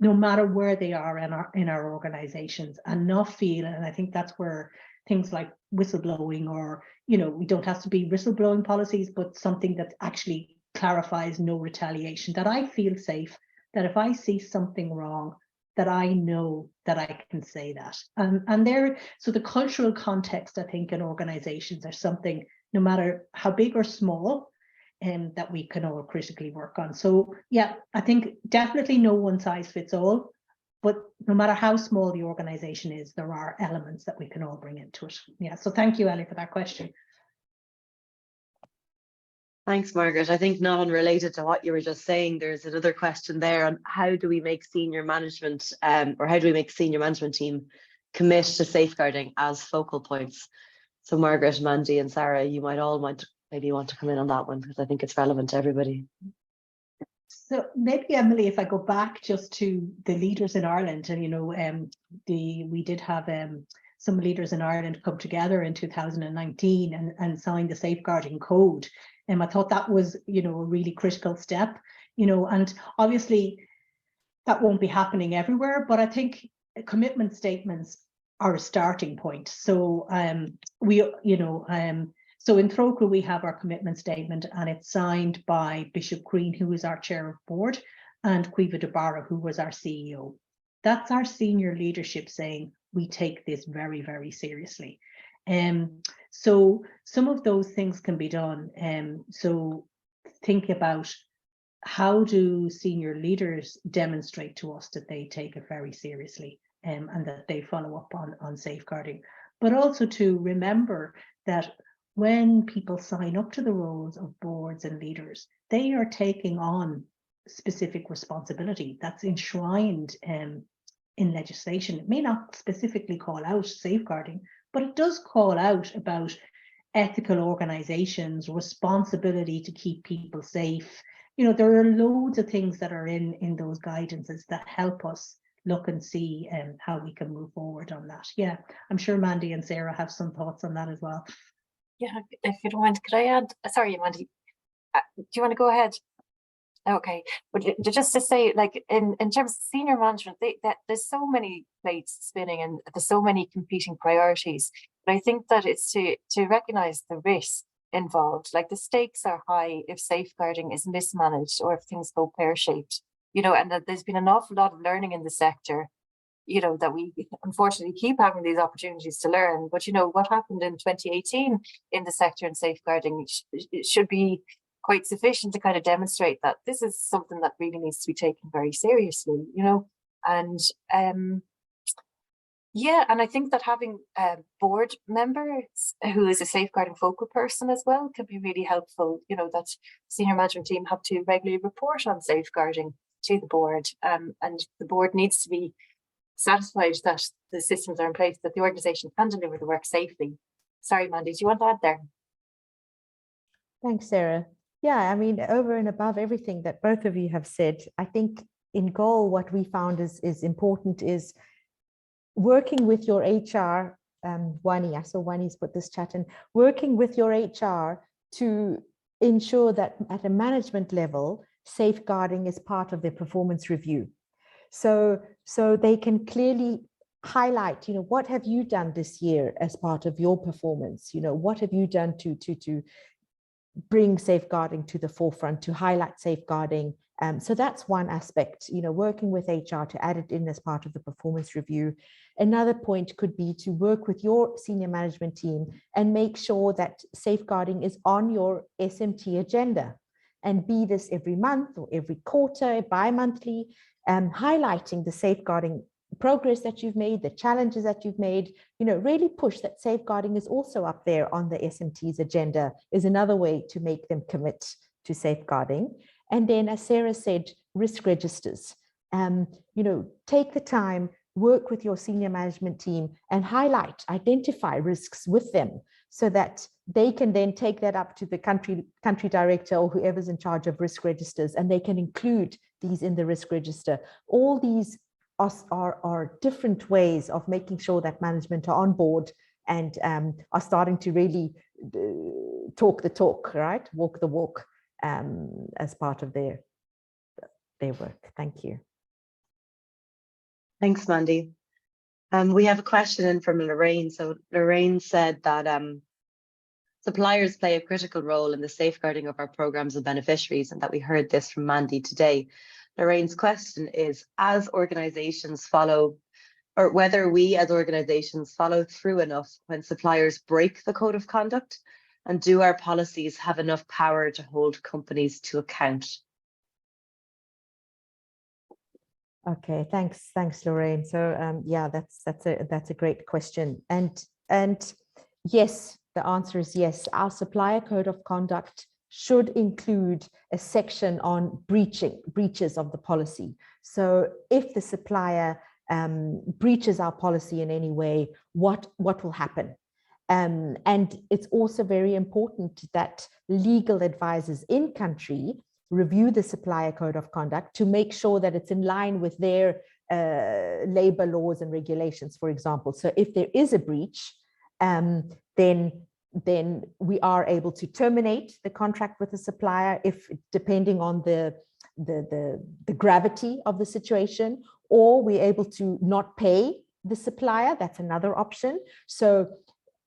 no matter where they are in our organizations, and not feel, and I think that's where things like whistleblowing, or, you know, we don't have to be whistleblowing policies, but something that actually clarifies no retaliation, that I feel safe, that if I see something wrong, that I know that I can say that. And there, so the cultural context, I think, in organizations are something, no matter how big or small, that we can all critically work on. So yeah, I think definitely no one size fits all, but no matter how small the organization is, there are elements that we can all bring into it. Yeah, so thank you, Ellie, for that question. Thanks, Margaret. I think not unrelated to what you were just saying, there's another question there on how do we make senior management, or how do we make senior management team commit to safeguarding as focal points? So Margaret, Mandy and Sara, you might all maybe want to come in on that one, because I think it's relevant to everybody. So maybe, Emily, if I go back just to the leaders in Ireland, and, you know, we did have some leaders in Ireland come together in 2019 and sign the Safeguarding Code. And I thought that was, you know, a really critical step, you know, and obviously that won't be happening everywhere, but I think commitment statements are a starting point. So so in Trócaire, we have our commitment statement, and it's signed by Bishop Crean, who is our chair of board, and Caoimhe de Barra, who was our CEO. That's our senior leadership saying we take this very, very seriously. So some of those things can be done. So think about, how do senior leaders demonstrate to us that they take it very seriously, and that they follow up on safeguarding, but also to remember that when people sign up to the roles of boards and leaders, they are taking on specific responsibility that's enshrined in legislation. It may not specifically call out safeguarding, but it does call out about ethical organizations, responsibility to keep people safe. You know, there are loads of things that are in those guidances that help us look and see how we can move forward on that. Yeah, I'm sure Mandy and Sara have some thoughts on that as well. Yeah, if you don't mind, could I add? Sorry, Mandy, do you want to go ahead? Okay, but just to say, like in terms of senior management, there's so many plates spinning and there's so many competing priorities. But I think that it's to recognise the risk involved. Like the stakes are high if safeguarding is mismanaged or if things go pear-shaped. You know, and that there's been an awful lot of learning in the sector. You know, that we unfortunately keep having these opportunities to learn. But you know what happened in 2018 in the sector and safeguarding it should be quite sufficient to kind of demonstrate that this is something that really needs to be taken very seriously, you know. And yeah, and I think that having a board member who is a safeguarding focal person as well can be really helpful. You know, that senior management team have to regularly report on safeguarding to the board, and the board needs to be satisfied that the systems are in place, that the organisation can deliver the work safely. Sorry, Mandy, do you want to add there? Thanks, Sara. Yeah, I mean, over and above everything that both of you have said, I think in Goal, what we found is important is working with your HR, Wani, I saw Wani's put this chat in, working with your HR to ensure that at a management level, safeguarding is part of their performance review. So they can clearly highlight, you know, what have you done this year as part of your performance? You know, what have you done to bring safeguarding to the forefront, to highlight safeguarding So that's one aspect, working with HR to add it in as part of the performance review. Another point could be to work with your senior management team and make sure that safeguarding is on your SMT agenda, and be this every month or every quarter, bi-monthly, highlighting the safeguarding progress that you've made, the challenges that you've made, really push that safeguarding is also up there on the SMT's agenda is another way to make them commit to safeguarding. And then, as Sarah said, risk registers. Take the time, work with your senior management team and identify risks with them so that they can then take that up to the country director or whoever's in charge of risk registers, and they can include these in the risk register. All these are different ways of making sure that management are on board and are starting to really talk the talk, right? Walk the walk as part of their work. Thank you. Thanks, Mandy. We have a question in from Lorraine. So Lorraine said that suppliers play a critical role in the safeguarding of our programs and beneficiaries, and that we heard this from Mandy today. Lorraine's question is, as organizations follow, or whether we as organizations follow through enough when suppliers break the code of conduct, and do our policies have enough power to hold companies to account? Okay, thanks, Lorraine. So yeah, that's a great question, and yes, the answer is yes. Our supplier code of conduct should include a section on breaches of the policy. So if the supplier breaches our policy in any way, what will happen? And it's also very important that legal advisors in country review the supplier code of conduct to make sure that it's in line with their labor laws and regulations, for example. So if there is a breach, then we are able to terminate the contract with the supplier, if depending on the gravity of the situation, or we're able to not pay the supplier. That's another option. So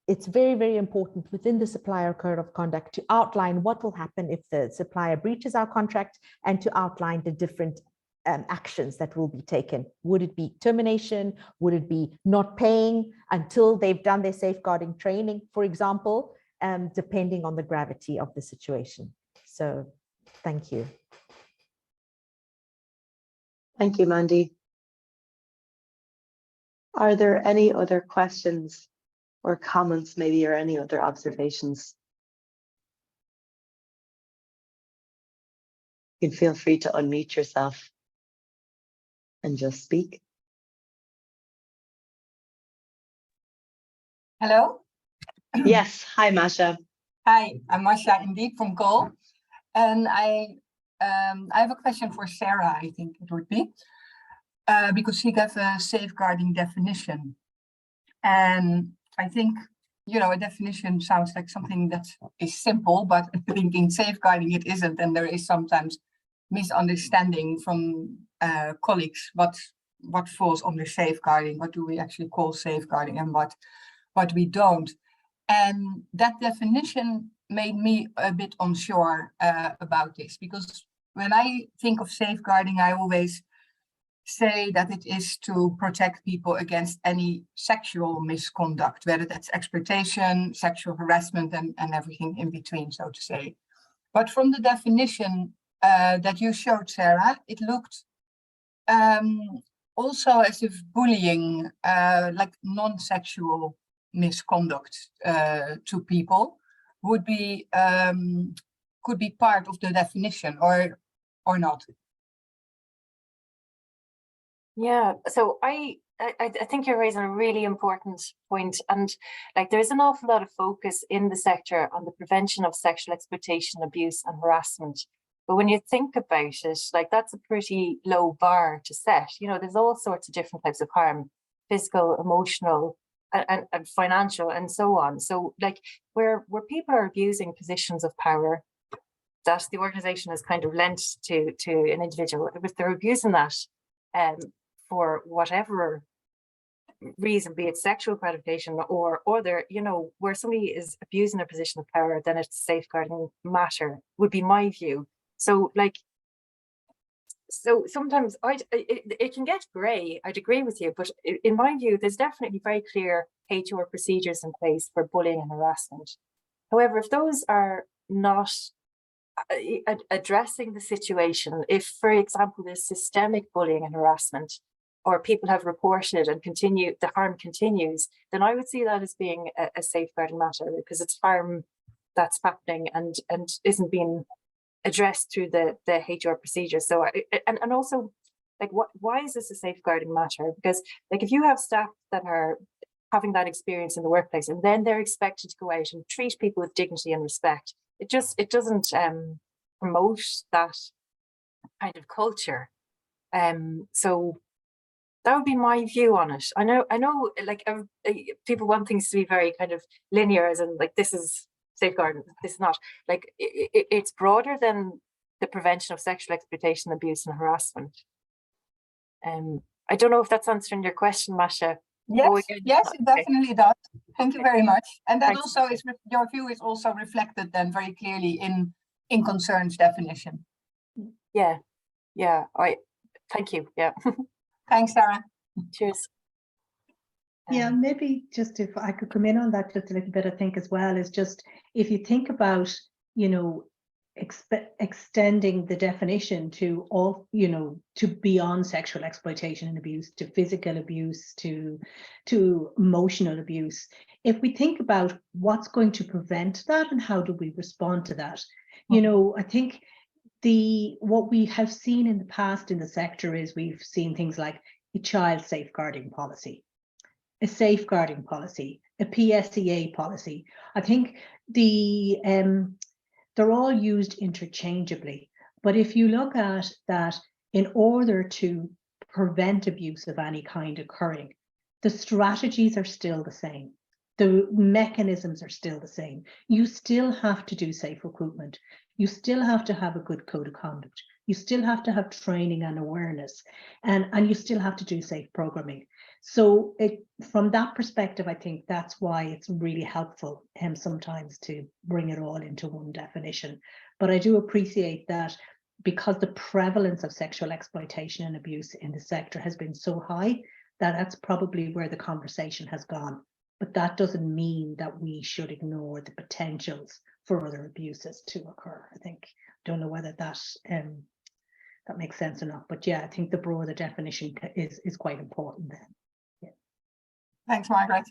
it's very, very important within the supplier code of conduct to outline what will happen if the supplier breaches our contract, and to outline the different actions that will be taken. Would it be termination? Would it be not paying until they've done their safeguarding training, for example, depending on the gravity of the situation? So thank you. Thank you, Mandy. Are there any other questions or comments, maybe, or any other observations? You can feel free to unmute yourself and just speak. Hello? Yes, hi, Masha. Hi, I'm Masha, indeed, from Goal. And I have a question for Sarah, I think it would be, because she gave a safeguarding definition. And I think, a definition sounds like something that is simple, but thinking safeguarding it isn't. And there is sometimes misunderstanding from colleagues what falls under safeguarding, what do we actually call safeguarding, and what we don't. And that definition made me a bit unsure about this, because when I think of safeguarding, I always say that it is to protect people against any sexual misconduct, whether that's exploitation, sexual harassment, and everything in between, so to say. But from the definition that you showed, Sarah, it looked also as if bullying, like non-sexual misconduct to people, would be could be part of the definition, or not. Yeah, so I think you're raising a really important point, and like there's an awful lot of focus in the sector on the prevention of sexual exploitation, abuse, and harassment. But when you think about it, like that's a pretty low bar to set. There's all sorts of different types of harm: physical, emotional, and financial, and so on. So like where people are abusing positions of power that the organization has kind of lent to an individual, if they're abusing that for whatever reason, be it sexual gratification or they're, where somebody is abusing a position of power, then it's a safeguarding matter, would be my view. So like so sometimes it can get grey. I'd agree with you, but in my view, there's definitely very clear HR procedures in place for bullying and harassment. However, if those are not addressing the situation, if, for example, there's systemic bullying and harassment, or people have reported and the harm continues, then I would see that as being a safeguarding matter, because it's harm that's happening and isn't being addressed through the HR procedures. So and also, like, why is this a safeguarding matter? Because, like, if you have staff that are having that experience in the workplace and then they're expected to go out and treat people with dignity and respect, it doesn't promote that kind of culture. So that would be my view on it. I know, like, people want things to be very kind of linear, as in, like, this is safeguarding, this is not. Like, it's broader than the prevention of sexual exploitation, abuse, and harassment. I don't know if that's answering your question, Masha. Yes, yes, it definitely does. Thank you very much. And that Thanks. also is, your view is also reflected then very clearly in concerns definition. Yeah, thank you. Yeah. Thanks, Sarah. Cheers. Yeah, maybe just if I could come in on that just a little bit, I think as well, is just, if you think about, you know, extending the definition to all, you know, to beyond sexual exploitation and abuse, to physical abuse, to emotional abuse. If we think about what's going to prevent that and how do we respond to that, you know, I think what we have seen in the past in the sector is we've seen things like a child safeguarding policy, a safeguarding policy, a PSEA policy. I think they're all used interchangeably. But if you look at that, in order to prevent abuse of any kind occurring, the strategies are still the same. The mechanisms are still the same. You still have to do safe recruitment. You still have to have a good code of conduct. You still have to have training and awareness, and you still have to do safe programming. So from that perspective, I think that's why it's really helpful sometimes to bring it all into one definition. But I do appreciate that, because the prevalence of sexual exploitation and abuse in the sector has been so high, that's probably where the conversation has gone. But that doesn't mean that we should ignore the potentials for other abuses to occur. I think, don't know whether that makes sense or not, but yeah, I think the broader definition is quite important then. Yeah. Thanks, Margaret.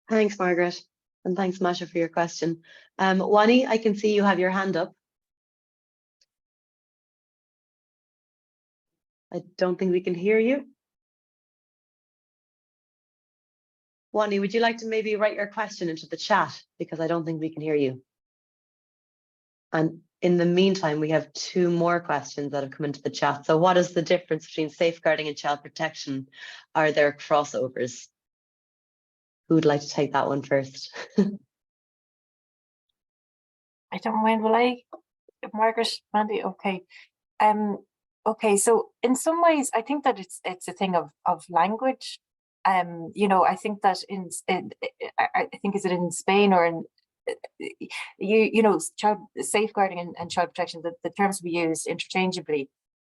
Thanks, Margaret. And thanks, Masha, for your question. Wani, I can see you have your hand up. I don't think we can hear you. Wani, would you like to maybe write your question into the chat, because I don't think we can hear you. And in the meantime, we have 2 more questions that have come into the chat. So what is the difference between safeguarding and child protection? Are there crossovers? Who would like to take that one first? I don't mind, will I? Margaret, Mandy, okay. Okay, so in some ways, I think that it's a thing of language. You know, I think that I think, is it in Spain or in you know, child safeguarding and child protection, the terms we use interchangeably.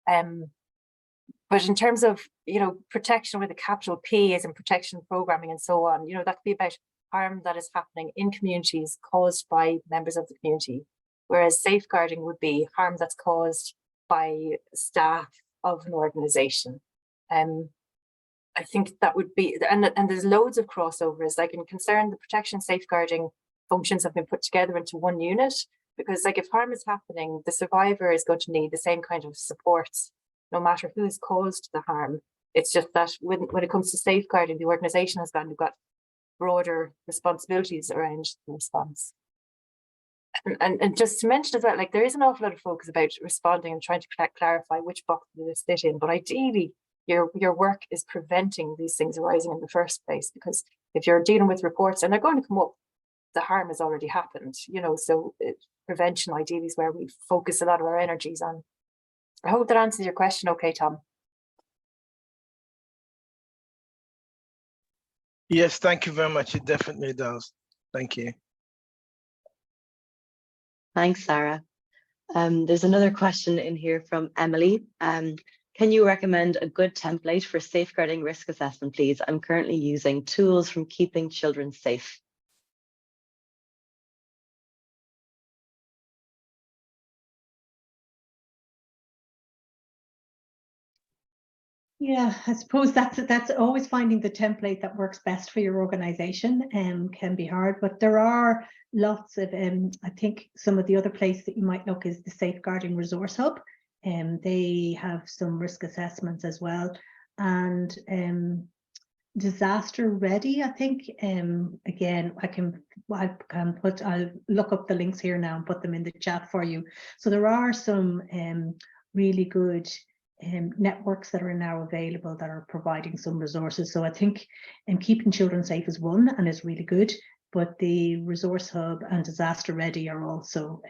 But in terms of, you know, protection with a capital P, as in protection programming and so on, you know, that could be about harm that is happening in communities caused by members of the community, whereas safeguarding would be harm that's caused by staff of an organization. I think that would be, and there's loads of crossovers, like in concern, the protection safeguarding functions have been put together into one unit, because, like, if harm is happening, the survivor is going to need the same kind of supports, no matter who's caused the harm. It's just that when it comes to safeguarding, the organisation has got broader responsibilities around the response. And just to mention as well, like, there is an awful lot of focus about responding and trying to clarify which box they fit in, but ideally your work is preventing these things arising in the first place, because if you're dealing with reports and they're going to come up, the harm has already happened, you know, so prevention ideally is where we focus a lot of our energies on. I hope that answers your question okay, Tom. Yes, thank you very much. It definitely does. Thank you. Thanks, Sarah. There's another question in here from Emily. Can you recommend a good template for safeguarding risk assessment, please? I'm currently using tools from Keeping Children Safe. Yeah, I suppose that's always finding the template that works best for your organization can be hard, but there are lots of I think some of the other places that you might look is the Safeguarding Resource Hub, and they have some risk assessments as well, and Disaster Ready, I think. Again, I'll look up the links here now and put them in the chat for you. So there are some really good networks that are now available that are providing some resources. So I think Keeping Children Safe is one and is really good, but the Resource Hub and Disaster Ready are also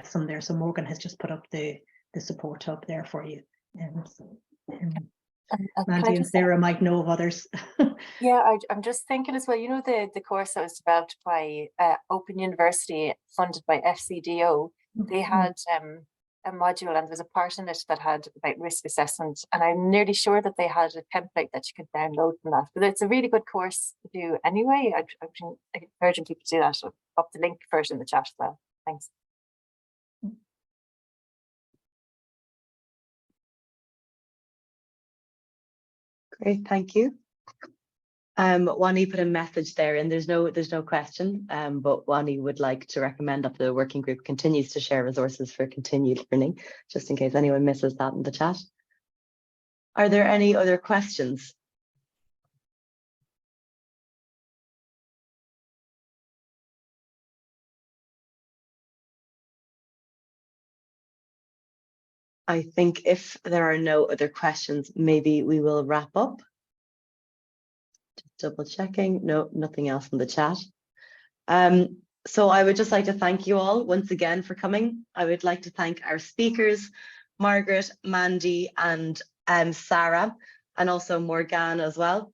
some there. So Morgan has just put up the support hub there for you. Mandy and Sarah might know of others. Yeah, I'm just thinking as well, you know, the course that was developed by Open University, funded by FCDO, they had a module, and there was a part in it that had about risk assessment, and I'm nearly sure that they had a template that you could download from that. But it's a really good course to do anyway. I'm encouraging people to do that. I'll pop the link for it in the chat as well. Thanks. Great, thank you. Wani put a message there, and there's no question, but Wani would like to recommend that the working group continues to share resources for continued learning, just in case anyone misses that in the chat. Are there any other questions? I think if there are no other questions, maybe we will wrap up. Just double checking. No, nothing else in the chat. So I would just like to thank you all once again for coming. I would like to thank our speakers, Margaret, Mandy, and Sara, and also Morgan as well,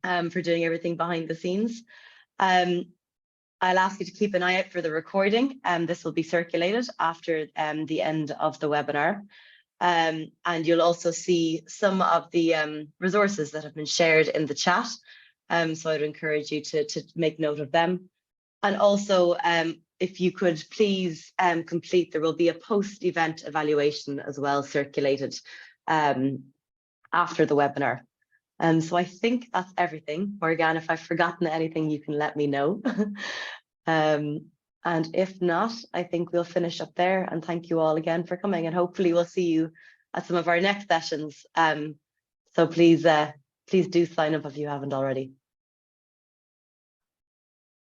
for doing everything behind the scenes. I'll ask you to keep an eye out for the recording. This will be circulated after the end of the webinar. And you'll also see some of the resources that have been shared in the chat. So I'd encourage you to make note of them. And also, if you could please complete, there will be a post-event evaluation as well circulated after the webinar. So I think that's everything. Morgan, if I've forgotten anything, you can let me know. And if not, I think we'll finish up there, and thank you all again for coming, and hopefully we'll see you at some of our next sessions. So please do sign up if you haven't already.